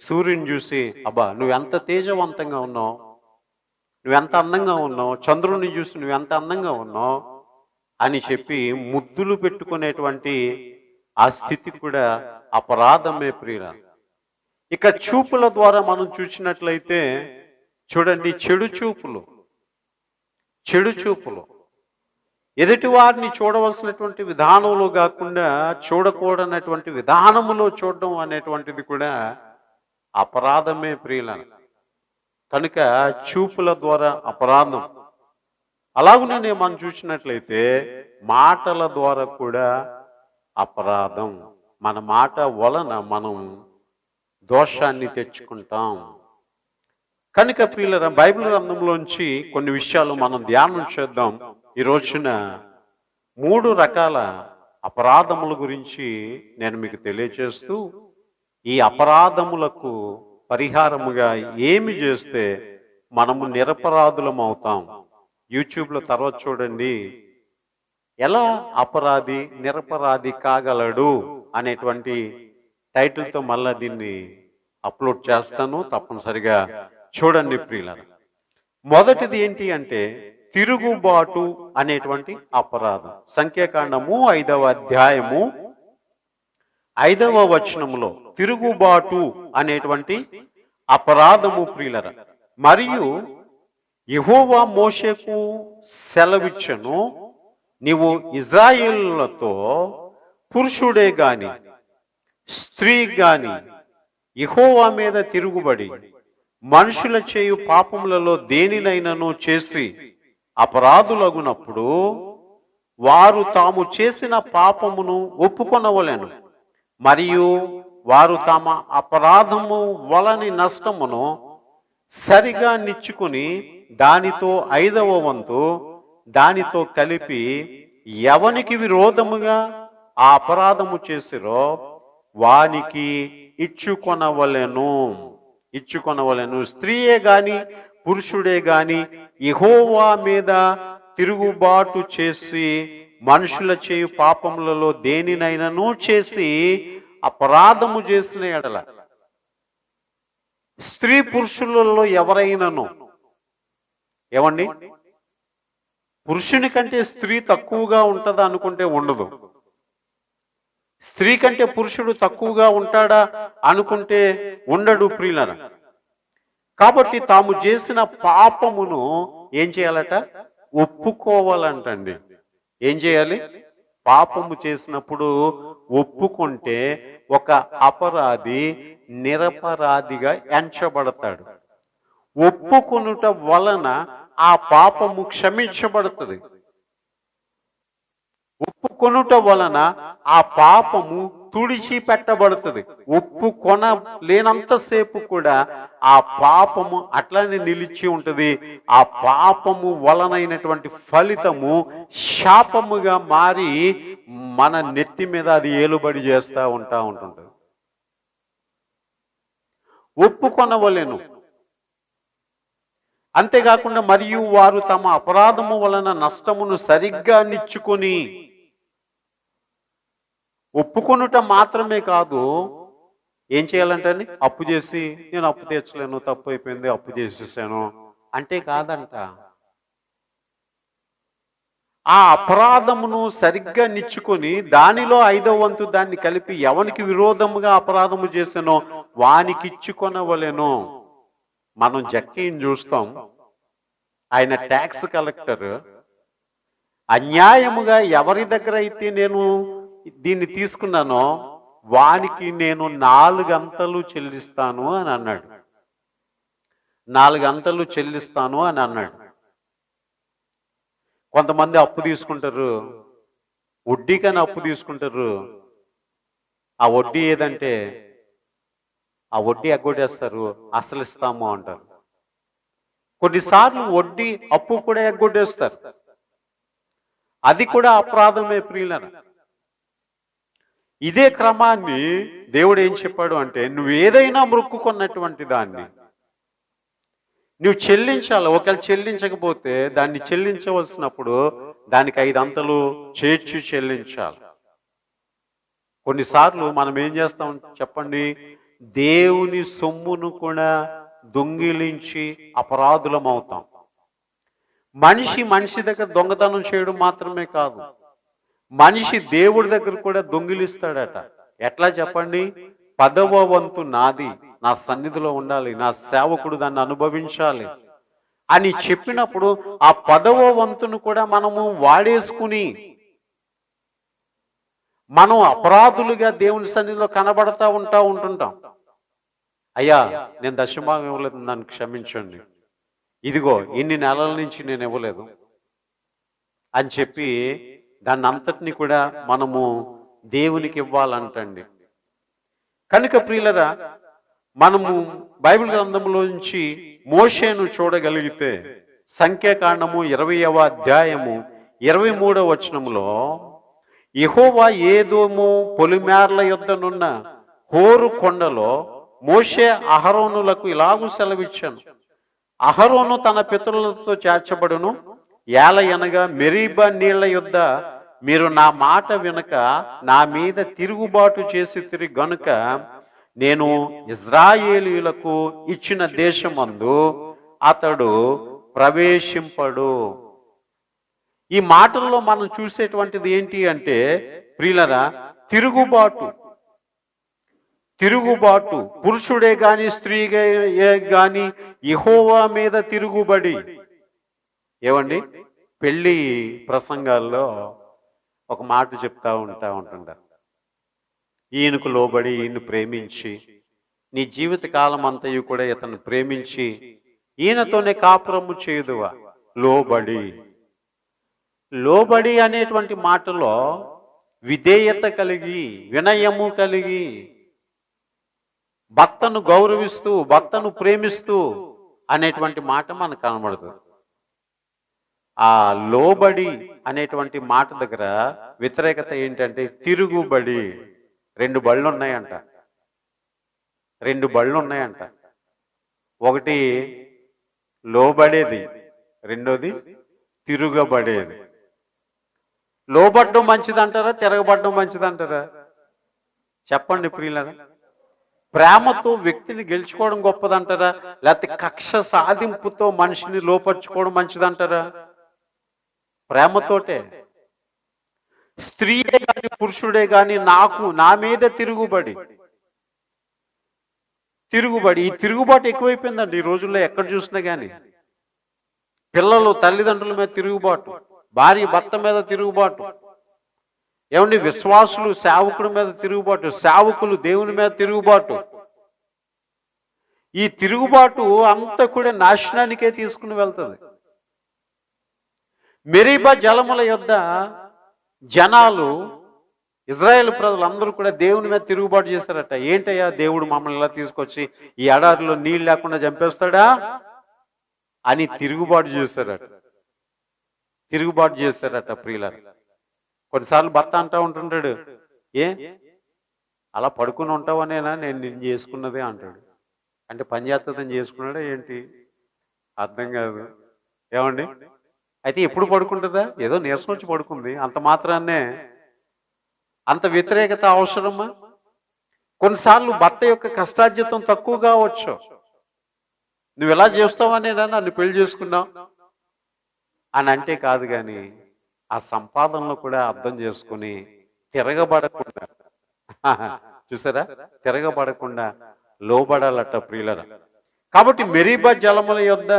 A: సూర్యుని చూసి అబ్బా నువ్వెంత తేజవంతంగా ఉన్నావు, నువ్వెంత అందంగా ఉన్నావు, చంద్రుడిని చూసి నువ్వెంత అందంగా ఉన్నావు అని చెప్పి ముద్దులు పెట్టుకునేటువంటి ఆ స్థితి కూడా అపరాధమే ప్రియుల. ఇక చూపుల ద్వారా మనం చూసినట్లయితే చూడండి, చెడు చూపులు ఎదుటి వారిని చూడవలసినటువంటి విధానంలో కాకుండా చూడకూడనటువంటి విధానములో చూడడం అనేటువంటిది కూడా అపరాధమే ప్రియుల. కనుక చూపుల ద్వారా అపరాధం. అలాగనే మనం చూసినట్లయితే మాటల ద్వారా కూడా అపరాధం. మన మాట వలన మనం దోషాన్ని తెచ్చుకుంటాం. కనుక ప్రియులరా, బైబిల్ గ్రంథంలోంచి కొన్ని విషయాలు మనం ధ్యానం చేద్దాం. ఈ రోజున 3 రకాల అపరాధముల గురించి నేను మీకు తెలియజేస్తూ, ఈ అపరాధములకు పరిహారముగా ఏమి చేస్తే మనము నిరపరాధులం అవుతాం, యూట్యూబ్లో తర్వాత చూడండి, ఎలా అపరాధి నిరపరాధి కాగలడు అనేటువంటి టైటిల్తో మళ్ళా దీన్ని అప్లోడ్ చేస్తాను. తప్పనిసరిగా చూడండి ప్రియులారా. మొదటిది ఏంటి అంటే తిరుగుబాటు అనేటువంటి అపరాధం. సంఖ్యాకాండము 5వ అధ్యాయము 5వ వచనములో తిరుగుబాటు అనేటువంటి అపరాధము ప్రియులారా. మరియు యెహోవా మోషేకు సెలవిచ్చెను, నీవు ఇశ్రాయేలులతో పురుషుడే గాని స్త్రీ గాని యెహోవా మీద తిరుగుబడి మనుషుల చేయు పాపములలో దేనినైనను చేసి అపరాధులగునప్పుడు వారు తాము చేసిన పాపమును ఒప్పుకొనవలెను. మరియు వారు తమ అపరాధము వలని నష్టమును సరిగా నిచ్చుకుని దానితో 5వ వంతు దానితో కలిపి ఎవనికి విరోధముగా ఆ అపరాధము చేసిరో వానికి ఇచ్చుకొనవలెను. స్త్రీయే గాని పురుషుడే గాని యెహోవా మీద తిరుగుబాటు చేసి మనుషుల చేయు పాపములలో దేనినైనను చేసి అపరాధము చేసిన ఎడల, స్త్రీ పురుషులలో ఎవరైనాను, ఏమండి, పురుషుని కంటే స్త్రీ తక్కువగా ఉంటుందా అనుకుంటే ఉండదు. స్త్రీ కంటే పురుషుడు తక్కువగా ఉంటాడా అనుకుంటే ఉండడు ప్రియులారా. కాబట్టి తాము చేసిన పాపమును ఏం చేయాలట? ఒప్పుకోవాలంటండి. ఏం చేయాలి? పాపము చేసినప్పుడు ఒప్పుకుంటే ఒక అపరాధి నిరపరాధిగా ఎంచబడతాడు. ఒప్పుకొనుట వలన ఆ పాపము క్షమించబడుతుంది. ఒప్పుకొనుట వలన ఆ పాపము తుడిచిపెట్టబడుతుంది. ఒప్పుకొన లేనంతసేపు కూడా ఆ పాపము అట్లానే నిలిచి ఉంటుంది. ఆ పాపము వలనైనటువంటి ఫలితము శాపముగా మారి మన నెత్తి మీద అది ఏలుబడి చేస్తూ ఉంటుంది. ఒప్పుకొనవలెను. అంతేకాకుండా మరియు వారు తమ అపరాధము వలన నష్టమును సరిగ్గా నిచ్చుకొని, ఒప్పుకొనుట మాత్రమే కాదు, ఏం చేయాలంటే అప్పు చేసి నేను అప్పు తీర్చలేను, తప్పు అయిపోయింది, అప్పు చేసేసాను అంటే కాదంట. ఆ అపరాధమును సరిగ్గా నిచ్చుకొని దానిలో 5వ వంతు దాన్ని కలిపి ఎవనికి విరోధముగా అపరాధము చేసానో వానికి ఇచ్చుకొనవలెను. మనం జక్కీని చూస్తాం, ఆయన ట్యాక్స్ కలెక్టర్. అన్యాయముగా ఎవరి దగ్గర అయితే నేను దీన్ని తీసుకున్నానో వానికి నేను 4 అంతలు చెల్లిస్తాను అని అన్నాడు. 4 అంతలు చెల్లిస్తాను అని అన్నాడు. కొంతమంది అప్పు తీసుకుంటారు, వడ్డీకని అప్పు తీసుకుంటారు. ఆ వడ్డీ ఏదంటే ఆ వడ్డీ ఎగ్గొట్టేస్తారు, అసలు ఇస్తాము అంటారు. కొన్నిసార్లు వడ్డీ అప్పు కూడా ఎగ్గొట్టేస్తారు. అది కూడా అపరాధమే ప్రియులారా. ఇదే క్రమాన్ని దేవుడు ఏం చెప్పాడు అంటే, నువ్వు ఏదైనా మొక్కుకున్నటువంటి దాన్ని నువ్వు చెల్లించాలి. ఒకవేళ చెల్లించకపోతే దాన్ని చెల్లించవలసినప్పుడు దానికి 5 అంతలు చేర్చి చెల్లించాలి. కొన్నిసార్లు మనం ఏం చేస్తాం చెప్పండి? దేవుని సొమ్మును కూడా దొంగిలించి అపరాధులం అవుతాం. మనిషి దగ్గర దొంగతనం చేయడం మాత్రమే కాదు, మనిషి దేవుడి దగ్గర కూడా దొంగిలిస్తాడట. ఎట్లా చెప్పండి? 10వ వంతు నాది, నా సన్నిధిలో ఉండాలి, నా సేవకుడు దాన్ని అనుభవించాలి అని చెప్పినప్పుడు ఆ 10వ వంతును కూడా మనము వాడేసుకుని మనం అపరాధులుగా దేవుని సన్నిధిలో కనబడతా ఉంటుంటాం. అయ్యా, నేను దశభాగం ఇవ్వలేదు, నన్ను క్షమించండి, ఇదిగో ఇన్ని నెలల నుంచి నేను ఇవ్వలేదు అని చెప్పి దాన్ని అంతటిని కూడా మనము దేవునికి ఇవ్వాలంటండి. కనుక ప్రియులరా, మనము బైబిల్ గ్రంథంలో నుంచి మోషేను చూడగలిగితే సంఖ్యాకాండము 20వ అధ్యాయము 23వ వచనములో యెహోవా ఏదోము పొలిమేర్ల యొద్దనున్న హోరు కొండలో మోషే అహరోనులకు ఇలాగూ సెలవిచ్చాను, అహరోను తన పితరులతో చేర్చబడును, ఏలయనగా మెరీబా నీళ్ల యొద్ద మీరు నా మాట వినక నా మీద తిరుగుబాటు చేసి తిరిగి గనుక నేను ఇజ్రాయేలీయులకు ఇచ్చిన దేశమందు అతడు ప్రవేశింపడు. ఈ మాటల్లో మనం చూసేటువంటిది ఏంటి అంటే ప్రియులరా, తిరుగుబాటు. తిరుగుబాటు పురుషుడే గాని స్త్రీగా గాని యెహోవా మీద తిరుగుబడి. ఏమండి, పెళ్లి ప్రసంగాల్లో ఒక మాట చెప్తా ఉంటుంటారు, ఈయనకు లోబడి ఈయన్ని ప్రేమించి నీ జీవిత కాలం అంతయు కూడా ఇతను ప్రేమించి ఈయనతోనే కాపురము చేయుదువా. లోబడి. లోబడి అనేటువంటి మాటలో విధేయత కలిగి, వినయము కలిగి, భర్తను గౌరవిస్తూ, భర్తను ప్రేమిస్తూ అనేటువంటి మాట మనకు కనబడుతుంది. ఆ లోబడి అనేటువంటి మాట దగ్గర వ్యతిరేకత ఏంటంటే తిరుగుబడి. రెండు బళ్ళు ఉన్నాయంట. ఒకటి లోబడేది, రెండోది తిరుగబడేది. లోబడ్డం మంచిదంటారా, తిరగబడ్డం మంచిదంటారా? చెప్పండి ప్రియులారా. ప్రేమతో వ్యక్తిని గెలుచుకోవడం గొప్పదంటారా, లేకపోతే కక్ష సాధింపుతో మనిషిని లోపరుచుకోవడం మంచిదంటారా? ప్రేమతోటే. స్త్రీయే కానీ పురుషుడే కానీ నా మీద తిరుగుబడి. ఈ తిరుగుబాటు ఎక్కువైపోయిందండి ఈ రోజుల్లో. ఎక్కడ చూసినా కానీ పిల్లలు తల్లిదండ్రుల మీద తిరుగుబాటు, భార్య భర్త మీద తిరుగుబాటు, ఏమండి విశ్వాసులు సేవకుడి మీద తిరుగుబాటు, సేవకులు దేవుని మీద తిరుగుబాటు. ఈ తిరుగుబాటు అంతా కూడా నాశనానికే తీసుకుని వెళ్తుంది. మెరీబా జలముల యొద్ద జనాలు, ఇజ్రాయేల్ ప్రజలందరూ కూడా దేవుని మీద తిరుగుబాటు చేశారట. ఏంటయ్యా, దేవుడు మమ్మల్ని ఇలా తీసుకొచ్చి ఈ ఎడారిలో నీళ్ళు లేకుండా చంపేస్తాడా అని తిరుగుబాటు చేశారట ప్రియులారా. కొన్నిసార్లు భర్త అంటా ఉంటుంటాడు, అలా పడుకుని ఉంటావనేనా నేను నిన్ను చేసుకున్నదే అంటాడు. అంటే పని చేస్తుందని చేసుకున్నాడా ఏంటి, అర్థం కాదు. ఏమండి, అయితే ఎప్పుడు పడుకుంటుందా? ఏదో నీరసం వచ్చి పడుకుంది, అంత మాత్రాన్నే అంత వ్యతిరేకత అవసరమా? కొన్నిసార్లు భర్త యొక్క కష్టార్జితం తక్కువ కావచ్చు. నువ్వు ఎలా చేస్తావనేనా నన్ను పెళ్లి చేసుకున్నావు అని అంటే కాదు, కానీ ఆ సంపాదనలో కూడా అర్థం చేసుకుని తిరగబడకుండా, చూసారా, తిరగబడకుండా లోబడాలట ప్రియులరా. కాబట్టి మెరీబా జలముల యొద్ద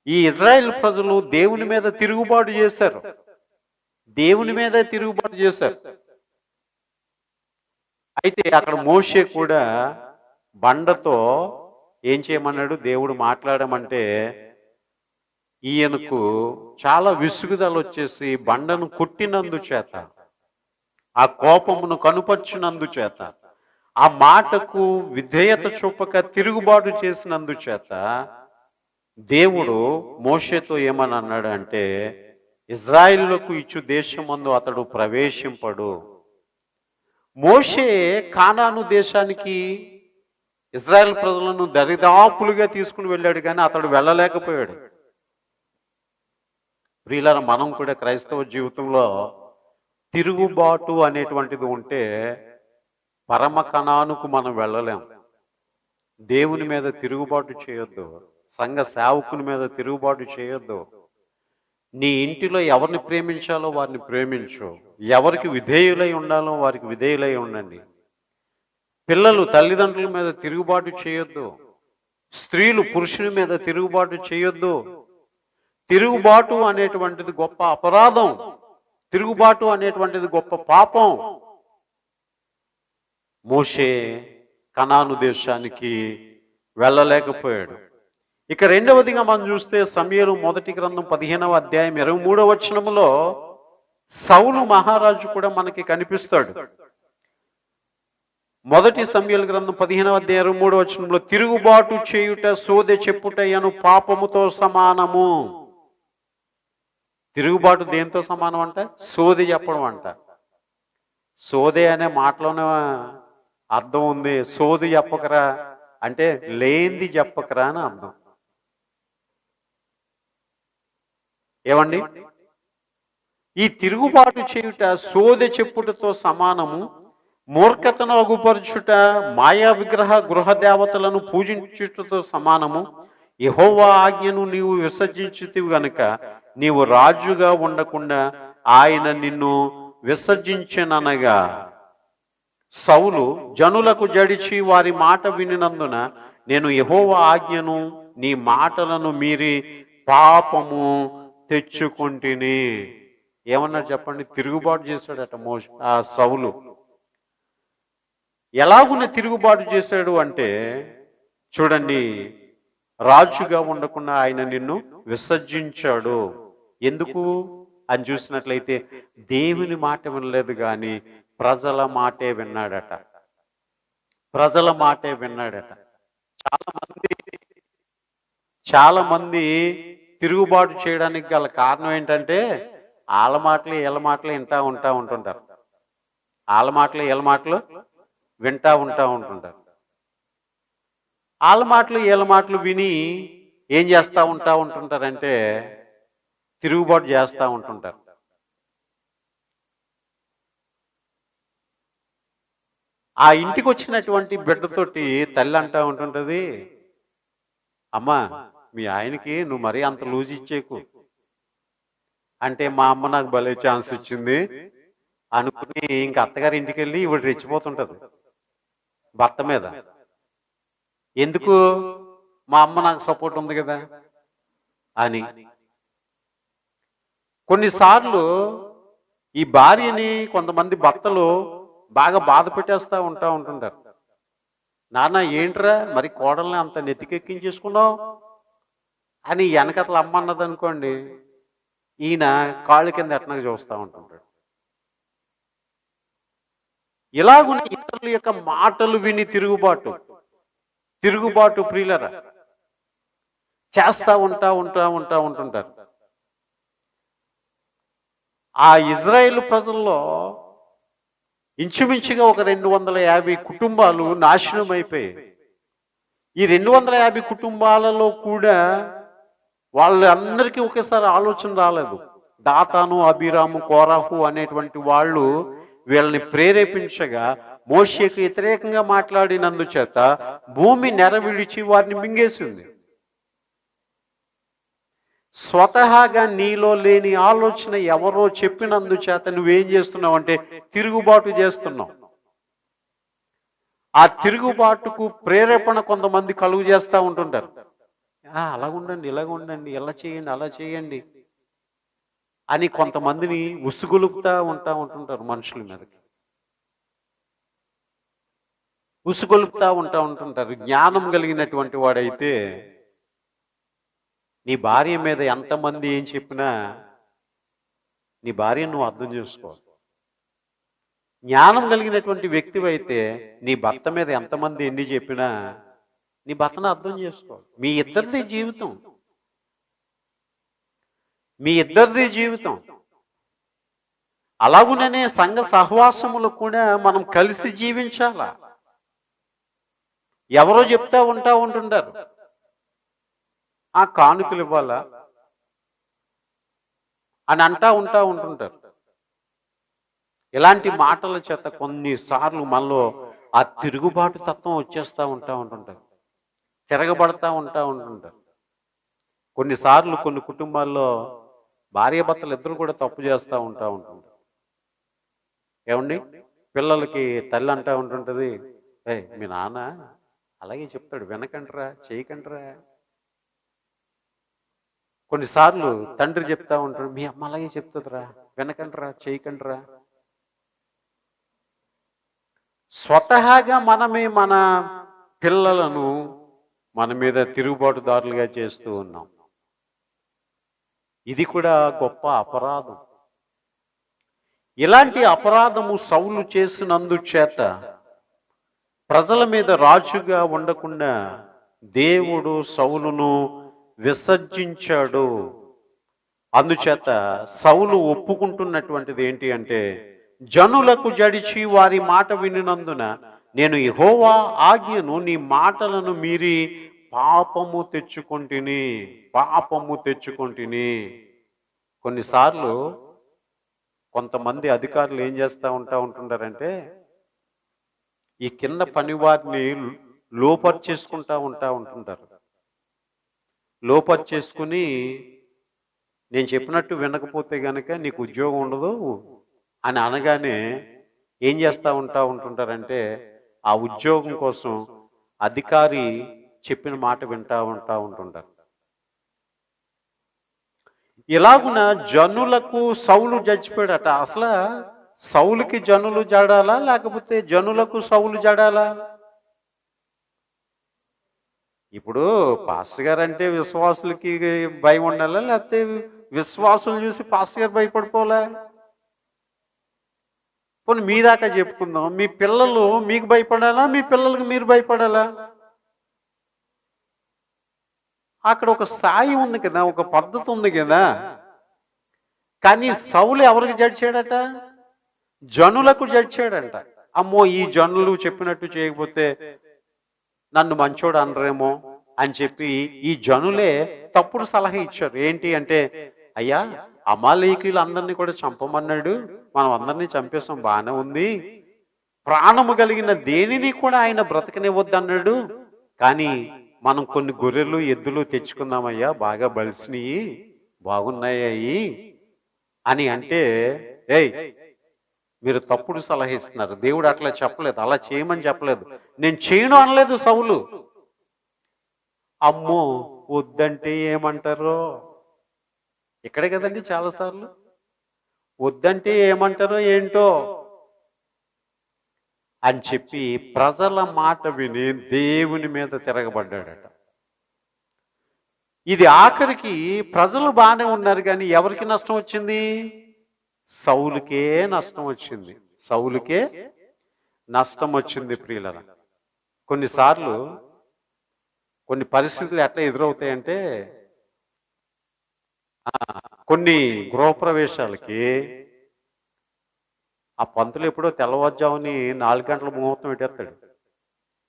A: ఈ ఇజ్రాయెల్ ప్రజలు దేవుని మీద తిరుగుబాటు చేశారు. అయితే అక్కడ మోషే కూడా బండతో ఏం చేయమన్నాడు, దేవుడు మాట్లాడమంటే ఈయనకు చాలా విసుగుదల వచ్చేసి బండను కొట్టినందు చేత, ఆ కోపమును కనుపర్చినందు చేత, ఆ మాటకు విధేయత చూపక తిరుగుబాటు చేసినందు చేత దేవుడు మోషేతో ఏమని అన్నాడు అంటే, ఇజ్రాయిల్లకు ఇచ్చు దేశమందు అతడు ప్రవేశింపడు. మోషే కానాను దేశానికి ఇజ్రాయెల్ ప్రజలను దరిదాపులుగా తీసుకుని వెళ్ళాడు, కానీ అతడు వెళ్ళలేకపోయాడు. ప్రియులారా, మనం కూడా క్రైస్తవ జీవితంలో తిరుగుబాటు అనేటువంటిది ఉంటే పరమ కణానుకు మనం వెళ్ళలేం. దేవుని మీద తిరుగుబాటు చేయొద్దు, సంఘ సేవకుని మీద తిరుగుబాటు చేయొద్దు. నీ ఇంటిలో ఎవరిని ప్రేమించాలో వారిని ప్రేమించు, ఎవరికి విధేయులై ఉండాలో వారికి విధేయులై ఉండండి. పిల్లలు తల్లిదండ్రుల మీద తిరుగుబాటు చేయొద్దు, స్త్రీలు పురుషుని మీద తిరుగుబాటు చేయొద్దు. తిరుగుబాటు అనేటువంటిది గొప్ప అపరాధం, తిరుగుబాటు అనేటువంటిది గొప్ప పాపం. మోషే కనాను దేశానికి వెళ్ళలేకపోయాడు. ఇక రెండవదిగా మనం చూస్తే సమూయేలు మొదటి గ్రంథం 15వ అధ్యాయం 23వ వచనములో సౌలు మహారాజు కూడా మనకి కనిపిస్తాడు. మొదటి సమూయేలు గ్రంథం 15వ అధ్యాయం 23వ వచనంలో తిరుగుబాటు చేయుట సోదె చెప్పుటయను పాపముతో సమానము. తిరుగుబాటు దేంతో సమానం అంట? సోది చెప్పడం అంట. సోదే అనే మాటలోనే అర్థం ఉంది. సోది చెప్పకరా అంటే లేంది చెప్పకరా అని అర్థం. ఏమండి? ఈ తిరుగుబాటు చేయుట సోదె చెప్పుటతో సమానము. మూర్ఖతను అగుపరచుట మాయా విగ్రహ గృహ దేవతలను పూజించుటతో సమానము. యెహోవా ఆజ్ఞను నీవు విసర్జించితివి గనుక నీవు రాజుగా ఉండకుండా ఆయన నిన్ను విసర్జించెననగా, సౌలు జనులకు జడిచి వారి మాట వినినందున నేను యెహోవా ఆజ్ఞను నీ మాటలను మీరి పాపము తెచ్చుకుంటిని. ఏమన్నారు చెప్పండి? తిరుగుబాటు చేశాడట సౌలు. ఎలాగున్న తిరుగుబాటు చేశాడు అంటే చూడండి, రాజుగా ఉండకుండా ఆయన నిన్ను విసర్జించాడు. ఎందుకు అని చూసినట్లయితే దేవుని మాట వినలేదు కానీ ప్రజల మాటే విన్నాడట. ప్రజల మాటే విన్నాడట. చాలా మంది తిరుగుబాటు చేయడానికి గల కారణం ఏంటంటే వాళ్ళ మాటలు వీళ్ళ మాటలు ఉంటుంటారు. వాళ్ళ మాటలు వీళ్ళ మాటలు ఉంటుంటారు. వాళ్ళ మాటలు వీళ్ళ మాటలు విని ఏం చేస్తూ ఉంటుంటారంటే తిరుగుబాటు చేస్తూ ఉంటుంటారు. ఆ ఇంటికి వచ్చినటువంటి బిడ్డతోటి తల్లి అంటూ ఉంటుంటది, అమ్మా మీ ఆయనకి నువ్వు మరీ అంత లూజ్ ఇచ్చేకు అంటే, మా అమ్మ నాకు భలే ఛాన్స్ ఇచ్చింది అనుకుని ఇంక అత్తగారి ఇంటికి వెళ్ళి ఇవిడ రెచ్చిపోతుంటది భర్త మీద. ఎందుకు? మా అమ్మ నాకు సపోర్ట్ ఉంది కదా అని. కొన్నిసార్లు ఈ భార్యని కొంతమంది భర్తలు బాగా బాధ పెట్టేస్తూ ఉంటుంటారు. నాన్న ఏంట్రా మరి కోడల్ని అంత నెత్తికెక్కించేసుకున్నావు అని వెనకతలు అమ్మ అన్నది అనుకోండి, ఈయన కాళ్ళ కింద ఎట్నగా చూస్తూ ఉంటుంటాడు. ఇలాగున్న ఇతరుల యొక్క మాటలు విని తిరుగుబాటు ప్రియులరా చేస్తూ ఉంటుంటారు. ఆ ఇజ్రాయేల్ ప్రజల్లో ఇంచుమించుగా ఒక 250 కుటుంబాలు నాశనం అయిపోయాయి. ఈ 250 కుటుంబాలలో కూడా వాళ్ళందరికీ ఒకేసారి ఆలోచన రాలేదు. దాతాను, అబీరాము, కోరాహు అనేటువంటి వాళ్ళు వీళ్ళని ప్రేరేపించగా మోషేకు వ్యతిరేకంగా మాట్లాడినందుచేత భూమి నెరవిడిచి వారిని మింగేసింది. స్వతహాగా నీలో లేని ఆలోచన ఎవరో చెప్పినందుచేత నువ్వేం చేస్తున్నావు అంటే తిరుగుబాటు చేస్తున్నావు. ఆ తిరుగుబాటుకు ప్రేరేపణ కొంతమంది కలుగు చేస్తూ ఉంటుంటారు. అలాగుండండి, ఇలాగుండండి, ఎలా చేయండి, అలా చేయండి అని కొంతమందిని ఉసుగొలుపుతా ఉంటుంటారు. మనుషుల మీదకి ఉసుగొలుపుతా ఉంటుంటారు. జ్ఞానం కలిగినటువంటి వాడైతే నీ భార్య మీద ఎంతమంది ఏం చెప్పినా నీ భార్యను నువ్వు అర్థం చేసుకోవాలి. జ్ఞానం కలిగినటువంటి వ్యక్తివైతే నీ భర్త మీద ఎంతమంది ఎన్ని చెప్పినా నీ భర్తను అర్థం చేసుకోవాలి. మీ ఇద్దరిది జీవితం. అలాగుననే సంఘ సహవాసములు కూడా మనం కలిసి జీవించాలా. ఎవరో చెప్తా ఉంటుంటారు, ఆ కానుకలు ఇవ్వాలా అని ఉంటుంటారు. ఇలాంటి మాటల చేత కొన్నిసార్లు మనలో ఆ తిరుగుబాటు తత్వం వచ్చేస్తూ ఉంటుంటారు. తిరగబడతా ఉంటుంటారు. కొన్నిసార్లు కొన్ని కుటుంబాల్లో భార్యాభర్తలు ఇద్దరు కూడా తప్పు చేస్తూ ఉంటుంటారు. ఏమండి? పిల్లలకి తల్లి ఉంటుంటది, మీ నాన్న అలాగే చెప్తాడు, వినకండ్రా, చేయకండ్రా. కొన్నిసార్లు తండ్రి చెప్తా ఉంటాడు, మీ అమ్మ అలాగే చెప్తుందిరా, వినకండ్రా, చేయకండ్రా. స్వతహాగా మనమే మన పిల్లలను మన మీద తిరుగుబాటుదారులుగా చేస్తూ ఉన్నాం. ఇది కూడా గొప్ప అపరాధం. ఇలాంటి అపరాధము సౌలు చేసినందుచేత ప్రజల మీద రాజుగా ఉండకుండా దేవుడు సౌలును విసర్జించాడు. అందుచేత సౌలు ఒప్పుకుంటున్నటువంటిది ఏంటి అంటే, జనులకు జడిచి వారి మాట వినినందున నేను యెహోవా ఆజ్ఞను నీ మాటలను మీరి పాపము తెచ్చుకొంటిని. కొన్నిసార్లు కొంతమంది అధికారులు ఏం చేస్తూ ఉంటుంటారంటే ఈ కింద పని వారిని లోపర్చేసుకుంటా ఉంటుంటారు. లోపర్చేసుకుని నేను చెప్పినట్టు వినకపోతే గనక నీకు ఉద్యోగం ఉండదు అని అనగానే ఏం చేస్తూ ఉంటుంటారంటే ఆ ఉద్యోగం కోసం అధికారి చెప్పిన మాట వింటా ఉంటుంటారు. ఇలాగున జనులకు సౌలు చచ్చిపోయాడట. అసలు సౌలుకి జనులు జడాలా లేకపోతే జనులకు సౌలు జడాలా? ఇప్పుడు పాస్టర్ గారు అంటే విశ్వాసులకి భయం ఉండాలా లేకపోతే విశ్వాసులు చూసి పాస్టర్ గారు భయపడిపోలే? పోనీ మీ దాకా చెప్పుకుందాం, మీ పిల్లలు మీకు భయపడాలా, మీ పిల్లలకి మీరు భయపడాలా? అక్కడ ఒక స్థాయి ఉంది కదా, ఒక పద్ధతి ఉంది కదా. కానీ సౌలు ఎవరికి జడ్చాడట? జనులకు జడ్చాడంట. అమ్మో ఈ జనులు చెప్పినట్టు చేయకపోతే నన్ను మంచోడు అనరేమో అని చెప్పి ఈ జనులే తప్పుడు సలహా ఇచ్చారు. ఏంటి అంటే, అయ్యా అమాలేకీయులు అందరినీ కూడా చంపమన్నాడు, మనం అందరినీ చంపేసాం, బాగానే ఉంది, ప్రాణము కలిగిన దేనిని కూడా ఆయన బ్రతకనివ్వద్దు అన్నాడు, కానీ మనం కొన్ని గొర్రెలు ఎద్దులు తెచ్చుకుందామయ్యా, బాగా బలిసినవి, బాగున్నాయి అని అంటే, ఏయ్ మీరు తప్పుడు సలహా ఇస్తున్నారు, దేవుడు అట్లా చెప్పలేదు, అలా చేయమని చెప్పలేదు, నేను చేయను అనలేదు సౌలు. అమ్మో వద్దంటే ఏమంటారో, ఇక్కడే కదండి చాలాసార్లు, వద్దంటే ఏమంటారో ఏంటో అని చెప్పి ప్రజల మాట విని దేవుని మీద తిరగబడ్డాడట. ఇది ఆఖరికి ప్రజలు బాగానే ఉన్నారు కానీ ఎవరికి నష్టం వచ్చింది? సౌలుకే నష్టం వచ్చింది. సౌలుకే నష్టం వచ్చింది. ప్రియులరా, కొన్నిసార్లు కొన్ని పరిస్థితులు ఎట్లా ఎదురవుతాయంటే, కొన్ని గృహప్రవేశాలకి ఆ పంతులు ఎప్పుడో తెల్లవారుజాముని 4 గంటల ముహూర్తం పెట్టేస్తాడు.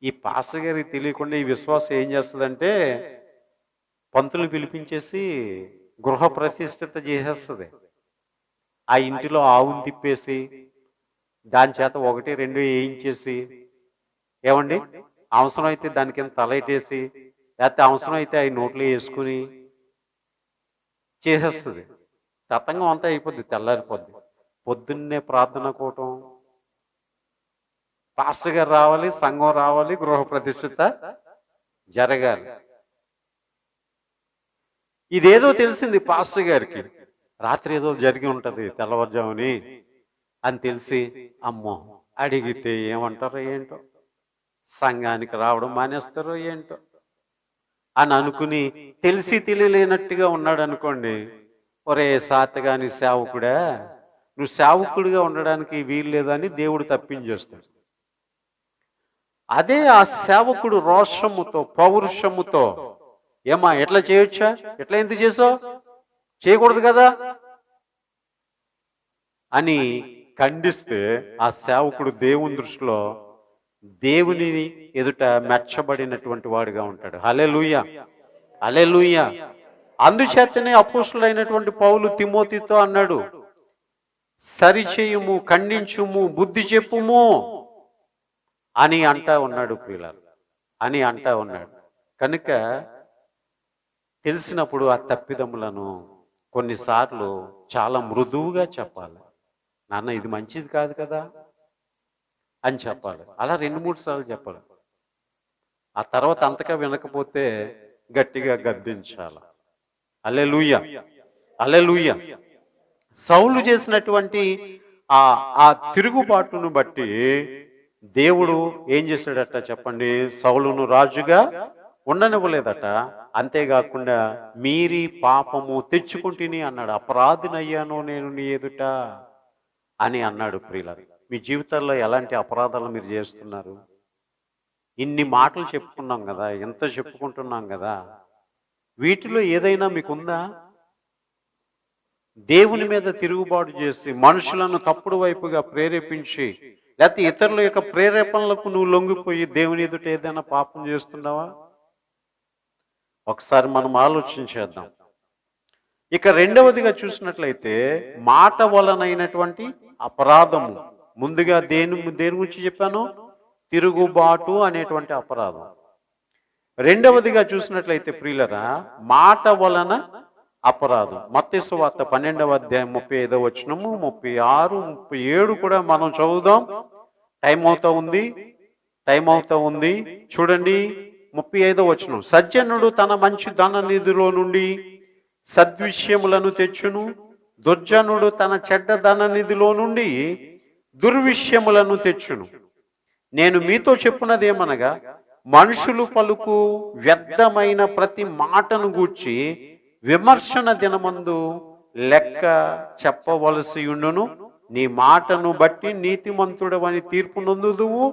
A: ఈ పాస్టర్ గారికి తెలియకుండా ఈ విశ్వాసం ఏం చేస్తుందంటే పంతులు పిలిపించేసి గృహ ప్రతిష్ఠిత చేసేస్తుంది. ఆ ఇంటిలో ఆవును తిప్పేసి దాని చేత 1, 2 వేయించేసి, ఏమండి అవసరం అయితే దాని కింద తలైటేసి, లేకపోతే అవసరం అయితే అవి నోట్లో వేసుకుని చేసేస్తుంది. తతంగం అంతా అయిపోద్ది, తెల్లారిపోద్ది. పొద్దున్నే ప్రార్థన కూటం, పాస్టర్ గారు రావాలి, సంఘం రావాలి, గృహ ప్రతిష్ఠిత జరగాలి. ఇదేదో తెలిసింది పాస్టర్ గారికి, రాత్రి ఏదో జరిగి ఉంటది తెల్లవారుజాముని అని తెలిసి, అమ్మో అడిగితే ఏమంటారో ఏంటో, సంఘానికి రావడం మానేస్తారో ఏంటో అని అనుకుని తెలిసి తెలియలేనట్టుగా ఉన్నాడు అనుకోండి, ఒరే సాతగాని సేవకుడా, నువ్వు సేవకుడిగా ఉండడానికి వీలు లేదని దేవుడు తప్పించేస్తాడు. అదే ఆ సేవకుడు రోషముతో పౌరుషముతో, ఏమా ఎట్లా చేయొచ్చా, ఎట్లా ఎందుకు చేసావు, చేయకూడదు కదా అని ఖండిస్తే ఆ సేవకుడు దేవుని దృష్టిలో దేవుని ఎదుట మెచ్చబడినటువంటి వాడుగా ఉంటాడు. హల్లెలూయా, హల్లెలూయా. అందుచేతనే అపోస్తులైనటువంటి పౌలు తిమోతితో అన్నాడు, సరిచేయుము, ఖండించుము, బుద్ధి చెప్పుము అని అంటా ఉన్నాడు. ప్రియులారా, అని అంటా ఉన్నాడు. కనుక తెలిసినప్పుడు ఆ తప్పిదములను కొన్నిసార్లు చాలా మృదువుగా చెప్పాలి. నాన్న ఇది మంచిది కాదు కదా అని చెప్పాలి. అలా 2-3 సార్లు చెప్పాలి. ఆ తర్వాత అంతగా వినకపోతే గట్టిగా గద్దించాలి. హల్లెలూయా, హల్లెలూయా. సౌలు చేసినటువంటి ఆ తిరుగుబాటును బట్టి దేవుడు ఏం చేశాడట చెప్పండి? సౌలును రాజుగా ఉండనివ్వలేదట. అంతేకాకుండా మీరి పాపము తెచ్చుకుంటుని అన్నాడు. అపరాధినయ్యాను నేను నీ ఎదుట అని అన్నాడు. ప్రియులారా, మీ జీవితాల్లో ఎలాంటి అపరాధాలు మీరు చేస్తున్నారు? ఇన్ని మాటలు చెప్పుకున్నాం కదా, ఎంత చెప్పుకుంటున్నాం కదా, వీటిలో ఏదైనా మీకుందా? దేవుని మీద తిరుగుబాటు చేసి మనుషులను తప్పుడు వైపుగా ప్రేరేపించి, లేకపోతే ఇతరుల యొక్క ప్రేరేపణలకు నువ్వు లొంగిపోయి దేవుని ఎదుట ఏదైనా పాపం చేస్తున్నావా? ఒకసారి మనం ఆలోచించేద్దాం. ఇక రెండవదిగా చూసినట్లయితే మాట వలనైనటువంటి అపరాధము. ముందుగా దేని గురించి చెప్పాను? తిరుగుబాటు అనేటువంటి అపరాధం. రెండవదిగా చూసినట్లయితే ప్రియులరా, మాట వలన అపరాధం. మత్తయి సువార్త 12వ అధ్యాయం 35వ వచనము, 36, 37 కూడా మనం చదువుదాం. టైం అవుతా ఉంది. చూడండి 35వ వచనం. సజ్జనుడు తన మంచి ధన నిధిలో నుండి సద్విషయములను తెచ్చును, దుర్జనుడు తన చెడ్డ ధన నిధిలో నుండి దుర్విషయములను తెచ్చును. నేను మీతో చెప్పున్నదేమనగా, మనుషులు పలుకు వ్యర్థమైన ప్రతి మాటను గూర్చి విమర్శన దినమందు లెక్క చెప్పవలసి ఉండును. నీ మాటను బట్టి నీతిమంతుడవని తీర్పు నొందుదువు,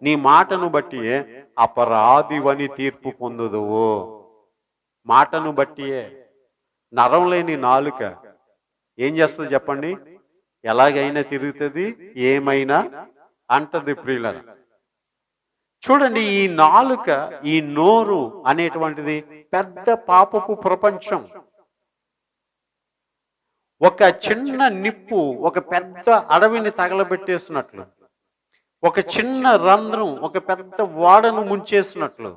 A: నీ మాటను బట్టి అపరాధివని తీర్పు పొందుదువు. మాటను బట్టియే. నరం లేని నాలుక ఏం చేస్తుంది చెప్పండి? ఎలాగైనా తిరుగుతుంది, ఏమైనా అంటది ప్రియులరా. చూడండి, ఈ నాలుక, ఈ నోరు అనేటువంటిది పెద్ద పాపపు ప్రపంచం. ఒక చిన్న నిప్పు ఒక పెద్ద అడవిని తగలబెట్టేసినట్లు, ఒక చిన్న రంధ్రం ఒక పెద్ద ఓడను ముంచేసినట్లు,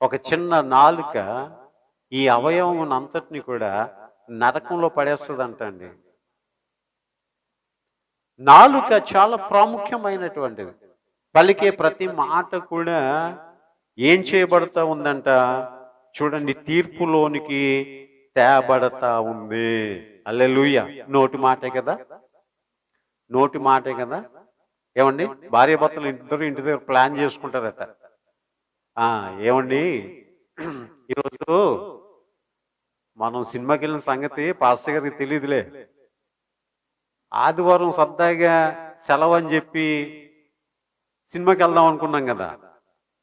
A: ఒక చిన్న నాలుక ఈ అవయవం అంతటిని కూడా నరకంలో పడేస్తుంది అంటండి. నాలుక చాలా ప్రాముఖ్యమైనటువంటిది. పలికే ప్రతి మాట కూడా ఏం చేయబడతా ఉందంట? చూడండి, తీర్పులోనికి తేబడతా ఉంది. హల్లెలూయా. నోటి మాటే కదా. ఏమండి, భార్య భర్తలు ఇద్దరు ఇంటి దగ్గర ప్లాన్ చేసుకుంటారట. ఏమండి, ఈరోజు మనం సినిమాకి వెళ్ళిన సంగతి పాస్టర్ గారికి తెలియదులే, ఆదివారం సరదాగా సెలవు అని చెప్పి సినిమాకి వెళ్దాం అనుకున్నాం కదా,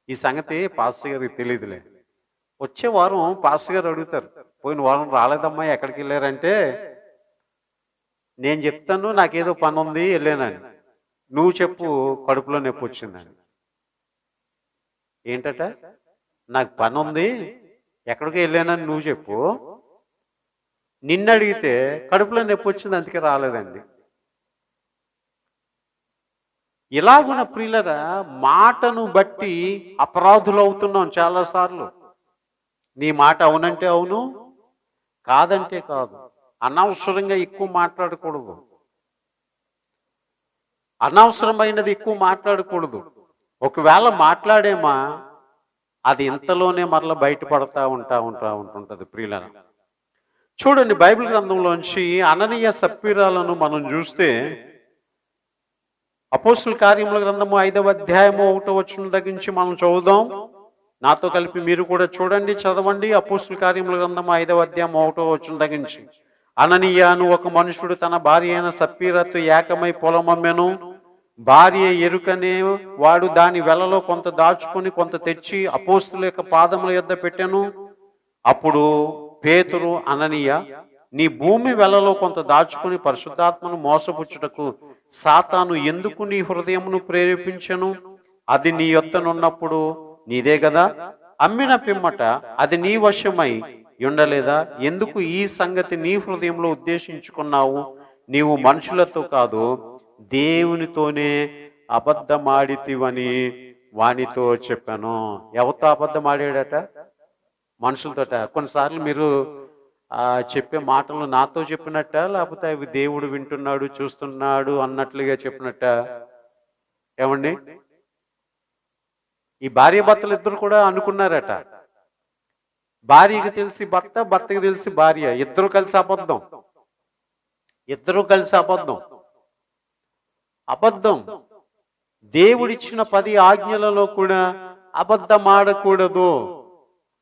A: ఈ సంగతి పాస్టర్ గారికి తెలియదులే. వచ్చే వారం పాస్టర్ గారు అడుగుతారు, పోయిన వారం రాలేదమ్మా, ఎక్కడికి వెళ్ళారంటే నేను చెప్తాను నాకేదో పని ఉంది వెళ్ళానని. నువ్వు చెప్పు కడుపులో నొప్పి వచ్చిందని. ఏంటట? నాకు పని ఉంది ఎక్కడికి వెళ్ళానని నువ్వు చెప్పు. నిన్ను అడిగితే కడుపులో నొప్పి వచ్చింది అందుకే రాలేదండి. ఇలాగున్న ప్రియులరా, మాటను బట్టి అపరాధులు అవుతున్నాం చాలాసార్లు. నీ మాట అవునంటే అవును, కాదంటే కాదు. అనవసరంగా ఎక్కువ మాట్లాడకూడదు, అనవసరమైనది ఎక్కువ మాట్లాడకూడదు. ఒకవేళ మాట్లాడేమా అది ఇంతలోనే మరలా బయటపడతా ఉంటుంటది ప్రియులరా. చూడండి, బైబిల్ గ్రంథంలోంచి అననీయ సప్పీరాలను మనం చూస్తే అపోస్తుల కార్యముల గ్రంథము 5వ అధ్యాయము 1వ వచనం దగ్గర నుంచి మనం చదువుదాం. నాతో కలిపి మీరు కూడా చూడండి, చదవండి. అపోస్తుల కార్యముల గ్రంథము 5వ అధ్యాయం 1వ వచనం దగ్గర నుంచి. అననీయ అను ఒక మనుషుడు తన భార్య అయిన సప్పీరతో ఏకమై పొలం అమ్మెను. భార్య ఎరుకనే వాడు దాని వెలలో కొంత దాచుకుని కొంత తెచ్చి అపోస్తుల యొక్క పాదముల యొద్ద పెట్టెను. అప్పుడు పేతురు, అననీయ, నీ భూమి వెలలో కొంత దాచుకుని పరిశుద్ధాత్మను మోసపుచ్చుటకు సాతాను ఎందుకు నీ హృదయమును ప్రేరేపించెను? అది నీ యొద్దనున్నప్పుడు నీదే కదా. అమ్మిన పిమ్మట అది నీ వశమై ఉండలేదా? ఎందుకు ఈ సంగతి నీ హృదయంలో ఉద్దేశించుకున్నావు? నీవు మనుషులతో కాదు దేవునితోనే అబద్ధమాడితివని వానితో చెప్పాను. ఎవరితో అబద్ధమాడాడట? మనుషులతోట. కొన్నిసార్లు మీరు చెప్పే మాటలు నాతో చెప్పినట్ట, లేకపోతే అవి దేవుడు వింటున్నాడు చూస్తున్నాడు అన్నట్లుగా చెప్పినట్ట? ఏమండి, ఈ భార్య భర్తలు ఇద్దరు కూడా అనుకున్నారట. భార్యకి తెలిసి భర్త, భర్తకి తెలిసి భార్య, ఇద్దరు కలిసి అబద్ధం. దేవుడిచ్చిన 10 ఆజ్ఞలలో కూడా అబద్ధమాడకూడదు.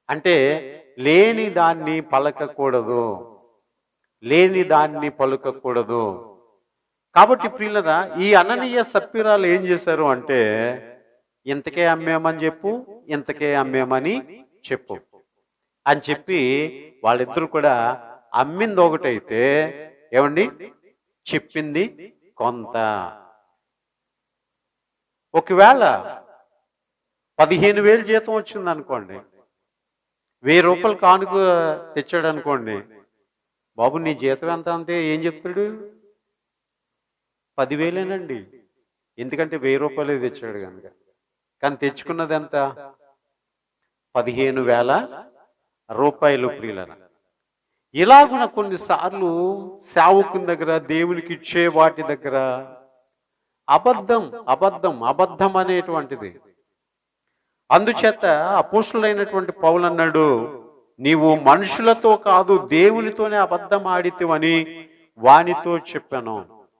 A: అంటే లేని దాన్ని పలకకూడదు. కాబట్టి ప్రియులరా, ఈ అననీయ సప్పీరాలు ఏం చేశారు అంటే, ఇంతకే అమ్మేమని చెప్పు, ఇంతకే అమ్మేమని చెప్పు అని చెప్పి వాళ్ళిద్దరు కూడా అమ్మింది ఒకటైతే, ఏమండి, చెప్పింది కొంత. ఒకవేళ 15,000 జీతం వచ్చింది అనుకోండి, 1,000 రూపాయలు కానుక తెచ్చాడు అనుకోండి, బాబు నీ జీతం ఎంత అంటే ఏం చెప్తాడు? 10,000 ఎందుకంటే 1000 రూపాయలు తెచ్చాడు కనుక. కానీ తెచ్చుకున్నది ఎంత? 15,000 రూపాయలు ప్రియులరా. ఇలాగున కొన్నిసార్లు సేవకుని దగ్గర, దేవునికి ఇచ్చే వాటి దగ్గర అబద్ధం అనేటువంటిది. అందుచేత అపోస్తులైనటువంటి పౌలు అన్నాడు, నీవు మనుషులతో కాదు దేవునితోనే అబద్ధం ఆడితివని వానితో చెప్పాను.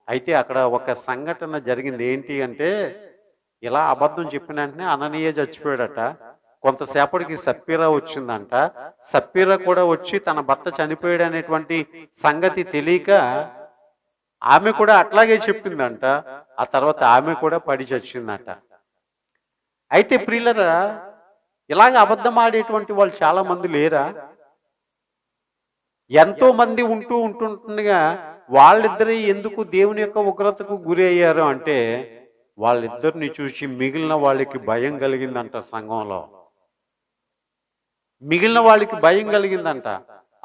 A: అయితే అక్కడ ఒక సంఘటన జరిగింది. ఏంటి అంటే, ఇలా అబద్ధం చెప్పిన వెంటనే అననీయ చచ్చిపోయాడట. కొంతసేపటికి సప్పీరా వచ్చిందంట. సప్పీరా కూడా వచ్చి తన భర్త చనిపోయాడు అనేటువంటి సంగతి తెలియక ఆమె కూడా అట్లాగే చెప్పిందంట. ఆ తర్వాత ఆమె కూడా పడి చచ్చిందంట. అయితే ప్రియులరా, ఇలాగ అబద్ధం ఆడేటువంటి వాళ్ళు చాలా మంది లేరా? ఎంతో మంది ఉంటుండగా వాళ్ళిద్దరే ఎందుకు దేవుని యొక్క ఉగ్రతకు గురి అయ్యారు అంటే, వాళ్ళిద్దరిని చూసి మిగిలిన వాళ్ళకి భయం కలిగిందంట. సంఘంలో మిగిలిన వాళ్ళకి భయం కలిగిందంట.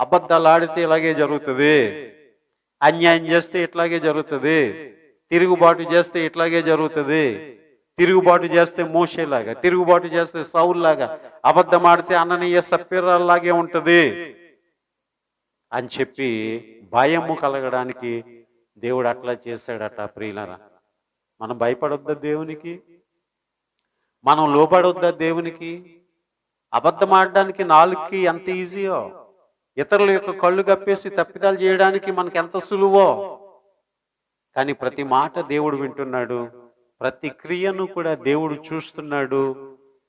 A: అబద్ధాలు ఆడితే ఇలాగే జరుగుతుంది, అన్యాయం చేస్తే ఇట్లాగే జరుగుతుంది, తిరుగుబాటు చేస్తే ఇట్లాగే జరుగుతుంది, తిరుగుబాటు చేస్తే మోషేలాగా, తిరుగుబాటు చేస్తే సౌల్లాగా, అబద్ధం ఆడితే అననీయ సప్పీరాల్లాగే ఉంటుంది అని చెప్పి భయము కలగడానికి దేవుడు అట్లా చేశాడట. ప్రియులరా, మనం భయపడొద్దా దేవునికి? మనం లోబడొద్దా దేవునికి? అబద్ధం ఆడడానికి నాలుగుకి ఎంత ఈజీయో, ఇతరుల యొక్క కళ్ళు కప్పేసి తప్పిదాలు చేయడానికి మనకి ఎంత సులువో, కానీ ప్రతి మాట దేవుడు వింటున్నాడు, ప్రతి క్రియను కూడా దేవుడు చూస్తున్నాడు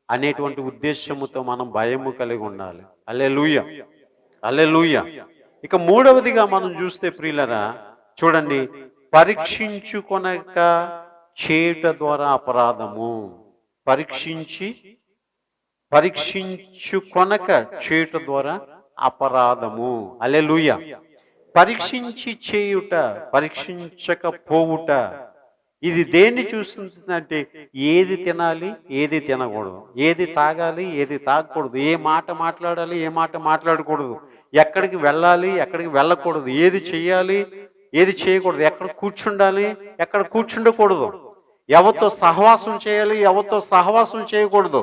A: అనేటువంటి ఉద్దేశముతో మనం భయము కలిగి ఉండాలి. హల్లెలూయా, హల్లెలూయా. ఇక మూడవదిగా మనం చూస్తే ప్రియులరా, చూడండి, పరీక్షించుకొనక చేయుట ద్వారా అపరాధము. పరీక్షించుకొనక చేయుట ద్వారా అపరాధము. హల్లెలూయా. పరీక్షించి చేయుట, పరీక్షించకపోవుట, ఇది దేన్ని చూస్తుందంటే ఏది తినాలి, ఏది తినకూడదు, ఏది తాగాలి, ఏది తాగకూడదు, ఏ మాట మాట్లాడాలి, ఏ మాట మాట్లాడకూడదు, ఎక్కడికి వెళ్ళాలి, ఎక్కడికి వెళ్ళకూడదు, ఏది చేయాలి, ఏది చేయకూడదు, ఎక్కడ కూర్చుండాలి, ఎక్కడ కూర్చుండకూడదు, ఎవరితో సహవాసం చేయాలి, ఎవరితో సహవాసం చేయకూడదు,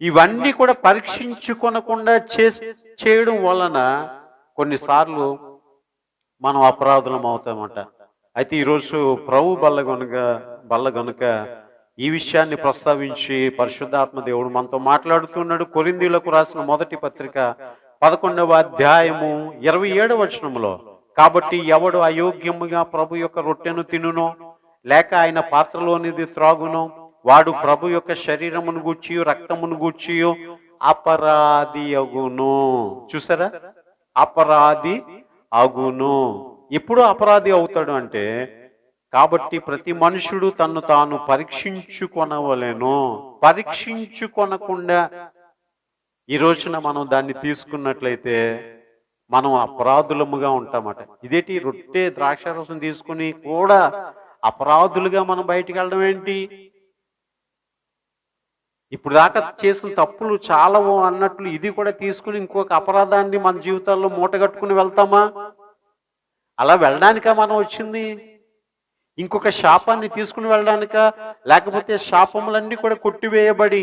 A: ఇవన్నీ కూడా పరీక్షించుకొనకుండా చేయడం వలన కొన్నిసార్లు మనం అపరాధులం అవుతామట. అయితే ఈరోజు ప్రభు బల్ల గనుక ఈ విషయాన్ని ప్రస్తావించి పరిశుద్ధాత్మ దేవుడు మనతో మాట్లాడుతున్నాడు. కొరింథీయులకు రాసిన మొదటి పత్రిక 11వ అధ్యాయము 27వ వచనములో, కాబట్టి ఎవడు అయోగ్యముగా ప్రభు యొక్క రొట్టెను తినునో లేక ఆయన పాత్రలోనిది త్రాగునో వాడు ప్రభు యొక్క శరీరమును గూర్చియు రక్తమును గూర్చియు అపరాధి అగును. చూసారా, అపరాధి అగును. ఎప్పుడు అపరాధి అవుతాడు అంటే, కాబట్టి ప్రతి మనుషుడు తన్ను తాను పరీక్షించుకొనవలెను. పరీక్షించుకొనకుండా ఈ రోజున మనం దాన్ని తీసుకున్నట్లయితే మనం అపరాధులముగా ఉంటామట. ఇదేంటి, రొట్టె ద్రాక్షారసం తీసుకుని కూడా అపరాధులుగా మనం బయటికి వెళ్ళడం ఏంటి? ఇప్పుడు దాకా చేసిన తప్పులు చాలవు అన్నట్లు ఇది కూడా తీసుకుని ఇంకొక అపరాధాన్ని మన జీవితాల్లో మూటగట్టుకుని వెళ్తామా? అలా వెళ్ళడానికా మనం వచ్చింది? ఇంకొక శాపాన్ని తీసుకుని వెళ్ళడానికా, లేకపోతే శాపములన్నీ కూడా కొట్టివేయబడి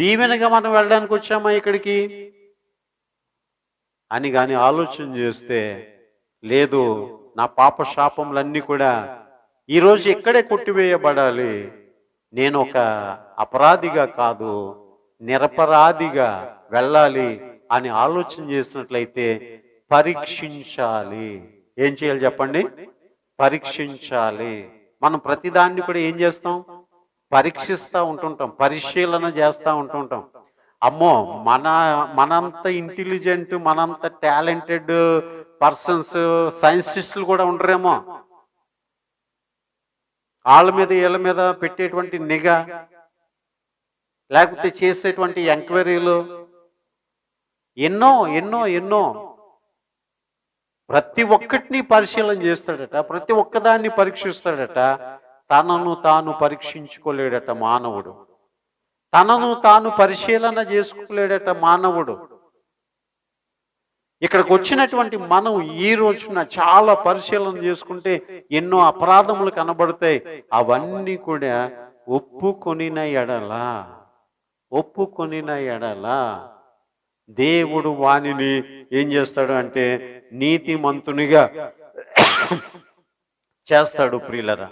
A: దీవెనగా మనం వెళ్ళడానికి వచ్చామా ఇక్కడికి అని కానీ ఆలోచన చేస్తే, లేదు, నా పాప శాపములన్నీ కూడా ఈరోజు ఇక్కడే కొట్టివేయబడాలి, నేను ఒక అపరాధిగా కాదు నిరపరాధిగా వెళ్ళాలి అని ఆలోచన చేసినట్లయితే పరీక్షించాలి. ఏం చేయాలి చెప్పండి? పరీక్షించాలి. మనం ప్రతిదాన్ని కూడా ఏం చేస్తాం? పరీక్షిస్తూ ఉంటుంటాం, పరిశీలన చేస్తూ ఉంటుంటాం. అమ్మో, మనంత ఇంటెలిజెంట్, మనంత టాలెంటెడ్ పర్సన్స్, సైన్సిస్టులు కూడా ఉండరేమో. వాళ్ళ మీద వీళ్ళ మీద పెట్టేటువంటి నిఘా, లేకపోతే చేసేటువంటి ఎంక్వైరీలు ఎన్నో ఎన్నో ఎన్నో ప్రతి ఒక్కటిని పరిశీలన చేస్తాడట, ప్రతి ఒక్కదాన్ని పరీక్షిస్తాడట. తనను తాను పరీక్షించుకోలేడట మానవుడు, తనను తాను పరిశీలన చేసుకోలేడట మానవుడు. ఇక్కడికి వచ్చినటువంటి మనం ఈ రోజున చాలా పరిశీలన చేసుకుంటే ఎన్నో అపరాధములు కనబడతాయి. అవన్నీ కూడా ఒప్పుకొనిన ఎడల దేవుడు వానిని ఏం చేస్తాడు అంటే నీతిమంతునిగా చేస్తాడు. ప్రియులరా,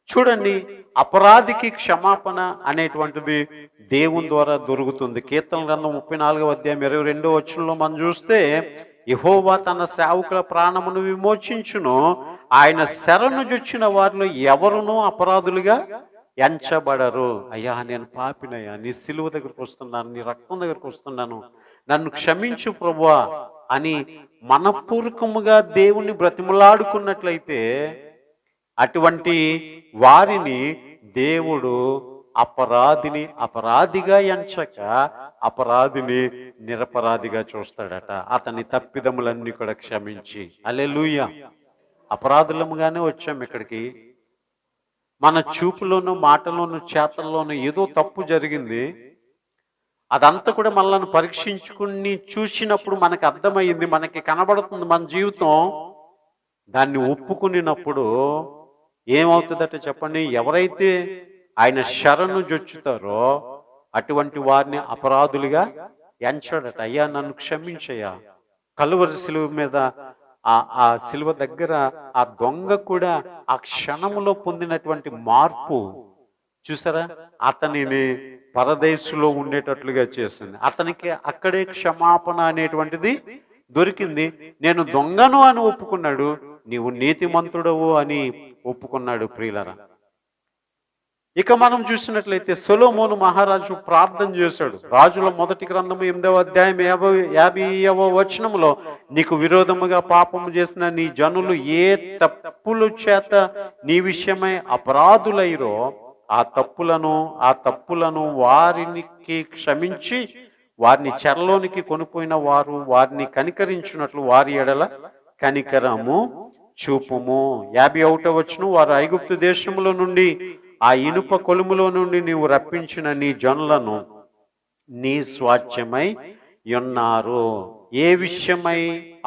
A: చూడండి, అపరాధికి క్షమాపణ అనేటువంటిది దేవుని ద్వారా దొరుకుతుంది. కీర్తన గ్రంథం 34వ అధ్యాయం 22వ వచనంలో మనం చూస్తే, యెహోవా తన సేవకుల ప్రాణమును విమోచించును, ఆయన శరణు జొచ్చిన వారిలో ఎవరునూ అపరాధులుగా ఎంచబడరు. అయ్యా, నేను పాపినయ్యా, నీ సిలువ దగ్గరకు వస్తున్నాను, నీ రక్తం దగ్గరకు వస్తున్నాను, నన్ను క్షమించు ప్రభువా అని మనపూర్వకముగా దేవుణ్ణి బ్రతిమలాడుకున్నట్లయితే అటువంటి వారిని దేవుడు అపరాధిగా ఎంచక అపరాధిని నిరపరాధిగా చూస్తాడట. అతని తప్పిదములన్నీ కూడా క్షమించి. హల్లెలూయా. అపరాధులముగానే వచ్చాం ఇక్కడికి. మన చూపులోను, మాటలోను, చేతల్లోనూ ఏదో తప్పు జరిగింది. అదంతా కూడా మనల్ని పరీక్షించుకుని చూసినప్పుడు మనకు అర్థమైంది, మనకి కనబడుతుంది మన జీవితం. దాన్ని ఒప్పుకునినప్పుడు ఏమవుతుందట చెప్పండి? ఎవరైతే ఆయన శరణు జొచ్చుతారో అటువంటి వారిని అపరాధులుగా ఎంచాడట. అయ్యా, నన్ను క్షమించయ్యా. కలువరి సిలువ మీద ఆ సిలువ దగ్గర ఆ దొంగ కూడా ఆ క్షణంలో పొందినటువంటి మార్పు చూసారా, అతనిని పరదేశులో ఉండేటట్లుగా చేసింది. అతనికి అక్కడే క్షమాపణ అనేటువంటిది దొరికింది. నేను దొంగను అని ఒప్పుకున్నాడు, నీవు నీతిమంతుడవు అని ఒప్పుకున్నాడు. ప్రియులరా, ఇక మనం చూసినట్లయితే సొలొమోను మహారాజు ప్రార్థన చేశాడు. రాజుల మొదటి గ్రంథము 8వ అధ్యాయం 50వ వచనంలో, నీకు విరోధముగా పాపము చేసిన నీ జనులు ఏ తప్పుల చేత నీ విషయమై అపరాధులైరో ఆ తప్పులను వారికి క్షమించి వారిని చెరలోనికి కొనిపోయిన వారిని కనికరించినట్లు వారి ఎడల కనికరము చూపుము. 51వ వచనం, వారు ఐగుప్తు దేశములో నుండి ఆ ఇనుప కొలుములో నుండి నీవు రప్పించిన నీ జనులను నీ స్వాస్థ్యమై ఉన్నారు. ఏ విషయమై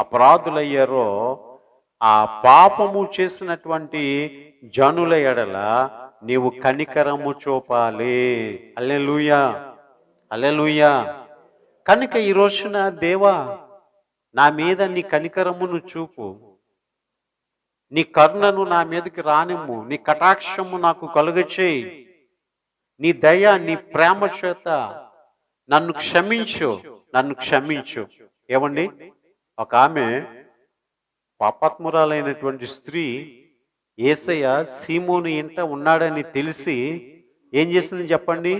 A: అపరాధులయ్యారో ఆ పాపము చేసినటువంటి జనుల ఎడల నీవు కనికరము చూపాలి. హల్లెలూయా, హల్లెలూయా. కనుక ఈ రోజున దేవా, నా మీద నీ కనికరమును చూపు, నీ కరుణను నా మీదకి రానిమ్ము, నీ కటాక్షము నాకు కలుగచేయి, నీ దయ, నీ ప్రేమ చేత నన్ను క్షమించు. ఏమండి, ఒక ఆమె పాపాత్మురాలైనటువంటి స్త్రీ యేసయ్య సీమోను ఇంట ఉన్నాడని తెలిసి ఏం చేసింది చెప్పండి?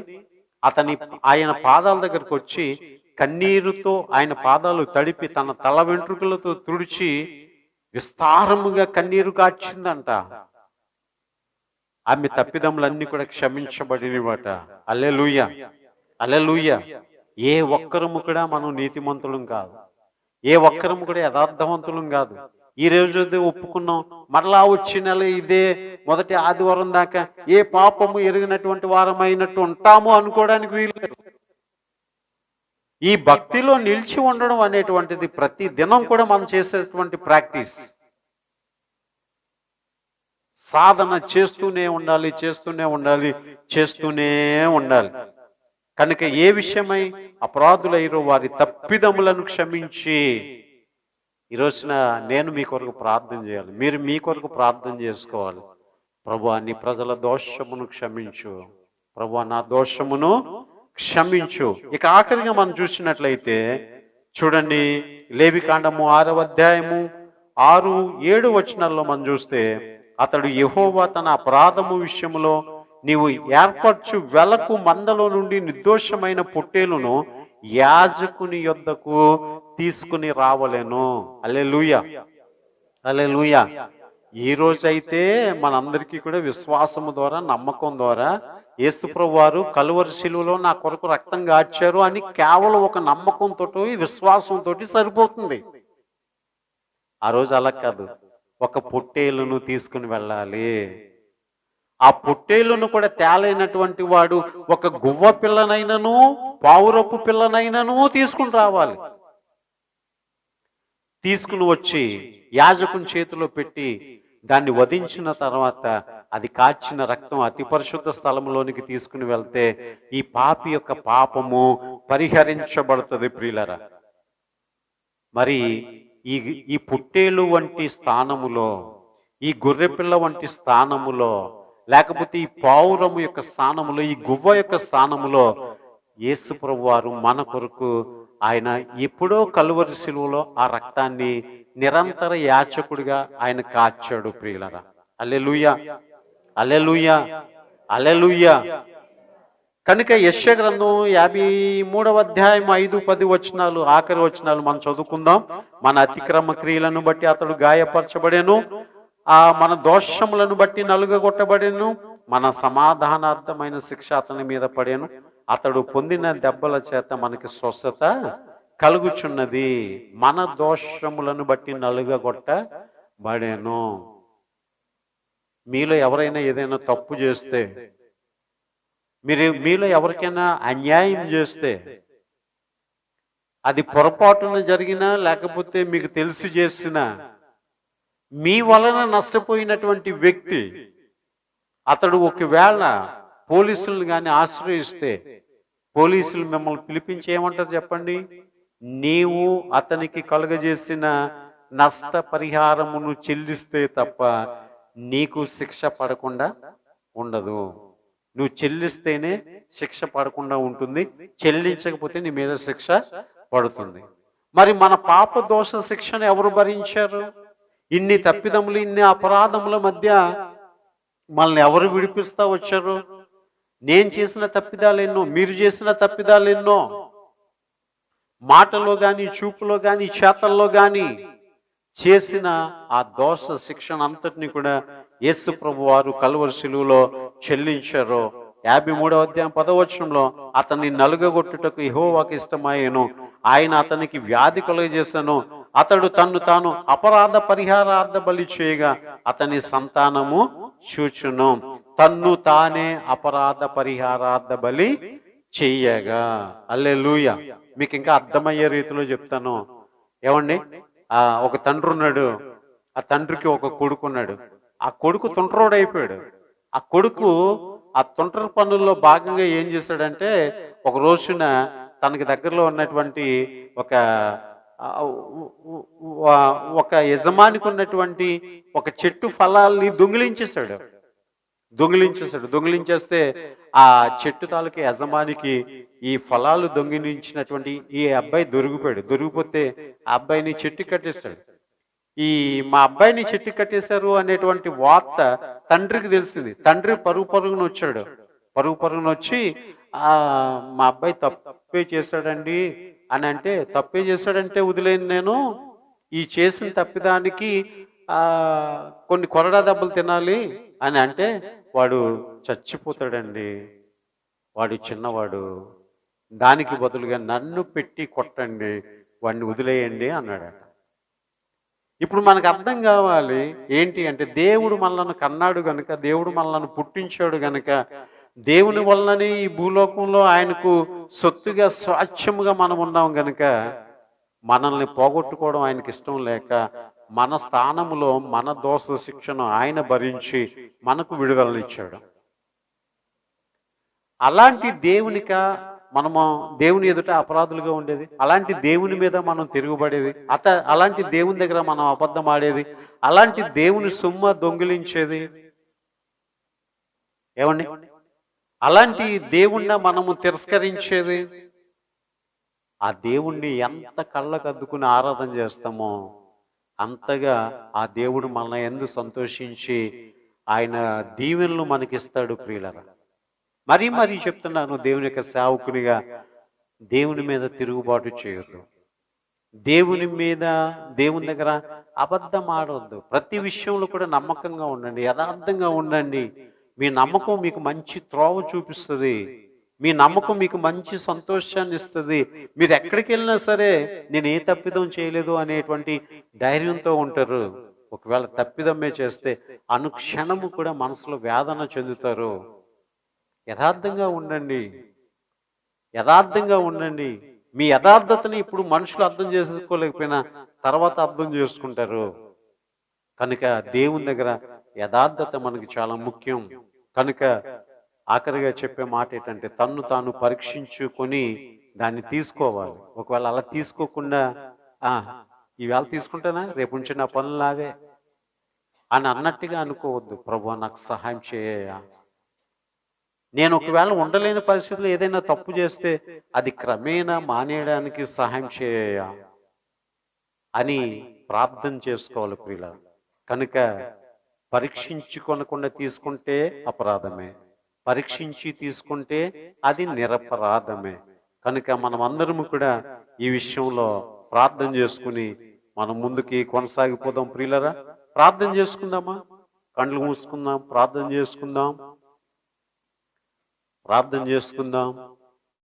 A: ఆయన పాదాల దగ్గరకు వచ్చి కన్నీరుతో ఆయన పాదాలు తడిపి తన తల వెంట్రుకలతో తుడిచి విస్తారముగా కన్నీరు కాచిందంట. ఆమె తప్పిదములన్నీ కూడా క్షమించబడినవట. హల్లెలూయా, హల్లెలూయా. ఏ ఒక్కరము కూడా మనం నీతిమంతులం కాదు, ఏ ఒక్కరము కూడా యథార్థవంతులం కాదు. ఈ రోజు ఒప్పుకున్నాం, మరలా వచ్చే నెల ఇదే మొదటి ఆదివారం దాకా ఏ పాపము ఎరిగినటువంటి వారమైనట్టు ఉంటాము అనుకోవడానికి వీలు. ఈ భక్తిలో నిలిచి ఉండడం అనేటువంటిది ప్రతి దినం కూడా మనం చేసేటువంటి ప్రాక్టీస్. సాధన చేస్తూనే ఉండాలి. కనుక ఏ విషయమై అపరాధులైరో వారి తప్పిదములను క్షమించి. ఈ రోజున నేను మీ కొరకు ప్రార్థన చేయాలి, మీరు మీ కొరకు ప్రార్థన చేసుకోవాలి. ప్రభువా, నీ ప్రజల దోషమును క్షమించు, ప్రభువా నా దోషమును క్షమించు. ఇక ఆఖరిగా మనం చూసినట్లయితే చూడండి, లేవికాండము 6వ అధ్యాయము 6-7 వచనాల్లో మనం చూస్తే, అతడు యెహోవా తన అపరాధము విషయములో నీవు ఏర్పరచు వెలకు మందలో నుండి నిర్దోషమైన పొట్టేలును యాజకుని యొద్దకు తీసుకుని రావలేను. హల్లెలూయా, హల్లెలూయా. ఈ రోజైతే మనందరికీ కూడా విశ్వాసము ద్వారా, నమ్మకం ద్వారా యేసుప్రభు వారు కలువరి శిలువలో నా కొరకు రక్తం గార్చారు అని కేవలం ఒక నమ్మకంతో, విశ్వాసంతో సరిపోతుంది. ఆ రోజు అలా కాదు, ఒక పొట్టేలును తీసుకుని వెళ్ళాలి. ఆ పొట్టేలును కూడా తేలైనటువంటి వాడు ఒక గువ్వ పిల్లనైనను పావురపు పిల్లనైనను తీసుకుని రావాలి. తీసుకుని వచ్చి యాజకుని చేతిలో పెట్టి దాన్ని వధించిన తర్వాత అది కాచిన రక్తం అతి పరిశుద్ధ స్థలంలోనికి తీసుకుని వెళ్తే ఈ పాపి యొక్క పాపము పరిహరించబడుతుంది ప్రియులరా. మరి ఈ ఈ పుట్టేలు వంటి స్థానములో, ఈ గొర్రెపిల్ల వంటి స్థానములో, లేకపోతే ఈ పావురము యొక్క స్థానములో, ఈ గువ్వ యొక్క స్థానములో యేసు ప్రభువు వారు మన కొరకు ఆయన ఎప్పుడో కలువరి శిలువలో ఆ రక్తాన్ని నిరంతర యాచకుడిగా ఆయన కాచాడు ప్రియులరా. హల్లెలూయా, హల్లెలూయా, హల్లెలూయా. కనుక యెషయా గ్రంథం 53వ అధ్యాయం 5-10 వచనాలు, ఆఖరి వచనాలు మనం చదువుకుందాం. మన అతిక్రమ క్రియలను బట్టి అతడు గాయపరచబడెను, మన దోషములను బట్టి నలుగగొట్టబడెను, మన సమాధానార్థమైన శిక్ష అతని మీద పడెను, అతడు పొందిన దెబ్బల చేత మనకి స్వస్థత కలుగుచున్నది, మన దోషములను బట్టి నలుగగొట్టబడెను. మీలో ఎవరైనా ఏదైనా తప్పు చేస్తే, మీలో ఎవరికైనా అన్యాయం చేస్తే, అది పొరపాటున జరిగినా లేకపోతే మీకు తెలిసి చేసినా, మీ వలన నష్టపోయినటువంటి వ్యక్తి అతడు ఒకవేళ పోలీసులను కానీ ఆశ్రయిస్తే, పోలీసులు మిమ్మల్ని పిలిపించి ఏమంటారు చెప్పండి? నీవు అతనికి కలుగజేసిన నష్ట పరిహారమును చెల్లిస్తే తప్ప నీకు శిక్ష పడకుండా ఉండదు. నువ్వు చెల్లిస్తేనే శిక్ష పడకుండా ఉంటుంది, చెల్లించకపోతే నీ మీద శిక్ష పడుతుంది. మరి మన పాప దోష శిక్షను ఎవరు భరించారు? ఇన్ని తప్పిదములు, ఇన్ని అపరాధముల మధ్య మనల్ని ఎవరు విడిపిస్తా వచ్చారు? నేను చేసిన తప్పిదాలు ఎన్నో, మీరు చేసిన తప్పిదాలు ఎన్నో, మాటలో కానీ, చూపులో కానీ, చేతల్లో కానీ చేసిన ఆ దోష శిక్షణ అంతటిని కూడా యేసు ప్రభు వారు కలువరి శిలువలో చెల్లించారు. 53వ అధ్యాయం 10వ వచనంలో అతన్ని నలుగగొట్టుటకు యెహోవాకు ఇష్టమాయెను, ఆయన అతనికి వ్యాధి కలుగజేసెను, అతడు తన్ను తాను అపరాధ పరిహారార్థ బలి చేయగా అతని సంతానము చూచును. తన్ను తానే అపరాధ పరిహారార్థ బలి చెయ్యగా. హల్లెలూయా. మీకు ఇంకా అర్థమయ్యే రీతిలో చెప్తాను. ఏమండి, ఒక తండ్రి ఉన్నాడు, ఆ తండ్రికి ఒక కొడుకు ఉన్నాడు. ఆ కొడుకు తుంటరోడు అయిపోయాడు. ఆ కొడుకు ఆ తుంటరి పనుల్లో భాగంగా ఏం చేశాడంటే, ఒక రోజున తనకి దగ్గరలో ఉన్నటువంటి ఒక యజమానికి ఉన్నటువంటి ఒక చెట్టు ఫలాల్ని దొంగిలించేస్తే ఆ చెట్టు తాలూకు యజమానికి ఈ ఫలాలు దొంగిలించినటువంటి ఈ అబ్బాయి దొరికిపోతే ఆ అబ్బాయిని చెట్టు కట్టేశాడు. మా అబ్బాయిని చెట్టు కట్టేశారు అనేటువంటి వార్త తండ్రికి తెలిసింది. తండ్రి పరుగున వచ్చి మా అబ్బాయి తప్పే చేశాడండి అని అంటే, తప్పే చేశాడంటే వదిలేను నేను, ఈ చేసిన తప్పిదానికి కొన్ని కొరడా దెబ్బలు తినాలి అని అంటే, వాడు చచ్చిపోతాడండి, వాడు చిన్నవాడు, దానికి బదులుగా నన్ను పెట్టి కొట్టండి, వాడిని వదిలేయండి అన్నాడట. ఇప్పుడు మనకు అర్థం కావాలి ఏంటి అంటే, దేవుడు మనల్ని కన్నాడు గనుక, దేవుడు మనల్ని పుట్టించాడు గనుక, దేవుని వలననే ఈ భూలోకంలో ఆయనకు సొత్తుగా స్వాచ్ఛముగా మనం ఉన్నాం గనుక, మనల్ని పోగొట్టుకోవడం ఆయనకి ఇష్టం లేక మన స్థానములో మన దోష శిక్షను ఆయన భరించి మనకు విడుదలనిచ్చాడు. అలాంటి మనము దేవుని ఎదుట అపరాధులుగా ఉండేది, అలాంటి దేవుని మీద మనం తిరుగుబడేది, అలాంటి దేవుని దగ్గర మనం అబద్ధం ఆడేది, అలాంటి దేవుని సొమ్ము దొంగిలించేది, ఏమండి, అలాంటి దేవుణ్ణి మనము తిరస్కరించేది, ఆ దేవుణ్ణి ఎంత కళ్ళకు అద్దుకుని ఆరాధన చేస్తామో అంతగా ఆ దేవుడు మన యందు సంతోషించి ఆయన దీవెనలు మనకిస్తాడు ప్రియులరా. మరీ చెప్తున్నాను, దేవుని యొక్క సేవకునిగా దేవుని మీద తిరుగుబాటు చేయొద్దు, దేవుని దగ్గర అబద్ధం ఆడవద్దు, ప్రతి విషయంలో కూడా నమ్మకంగా ఉండండి, యథార్థంగా ఉండండి. మీ నమ్మకం మీకు మంచి త్రోవ చూపిస్తుంది, మీ నమ్మకం మీకు మంచి సంతోషాన్ని ఇస్తుంది. మీరు ఎక్కడికి వెళ్ళినా సరే నేను ఏ తప్పిదం చేయలేదు అనేటువంటి ధైర్యంతో ఉంటారు. ఒకవేళ తప్పిదమ్మే చేస్తే అనుక్షణము కూడా మనసులో వేదన చెందుతారు. యథార్థంగా ఉండండి. మీ యథార్థతని ఇప్పుడు మనుషులు అర్థం చేసుకోలేకపోయినా తర్వాత అర్థం చేసుకుంటారు. కనుక దేవుని దగ్గర యథార్థత మనకి చాలా ముఖ్యం. కనుక ఆఖరిగా చెప్పే మాట ఏంటంటే తన్ను తాను పరీక్షించుకొని దాన్ని తీసుకోవాలి. ఒకవేళ అలా తీసుకోకుండా ఆ ఈవేళ తీసుకుంటానా రేపు నుంచి నా పనులాగే అని అన్నట్టుగా అనుకోవద్దు. ప్రభువా నాకు సహాయం చేయ. నేను ఒకవేళ ఉండలేని పరిస్థితుల్లో ఏదైనా తప్పు చేస్తే అది క్రమేణా మానేయడానికి సహాయం చేయ అని ప్రార్థన చేసుకోవాలి ప్రియులారా. కనుక పరీక్షించుకొనకుండా తీసుకుంటే అపరాధమే. పరీక్షించి తీసుకుంటే అది నిరపరాధమే. కనుక మనం అందరము కూడా ఈ విషయంలో ప్రార్థన చేసుకుని మనం ముందుకి కొనసాగిపోదాం ప్రియులరా. ప్రార్థన చేసుకుందామా? కళ్ళు మూసుకుందాం, ప్రార్థన చేసుకుందాం. ప్రార్థన చేసుకుందాం.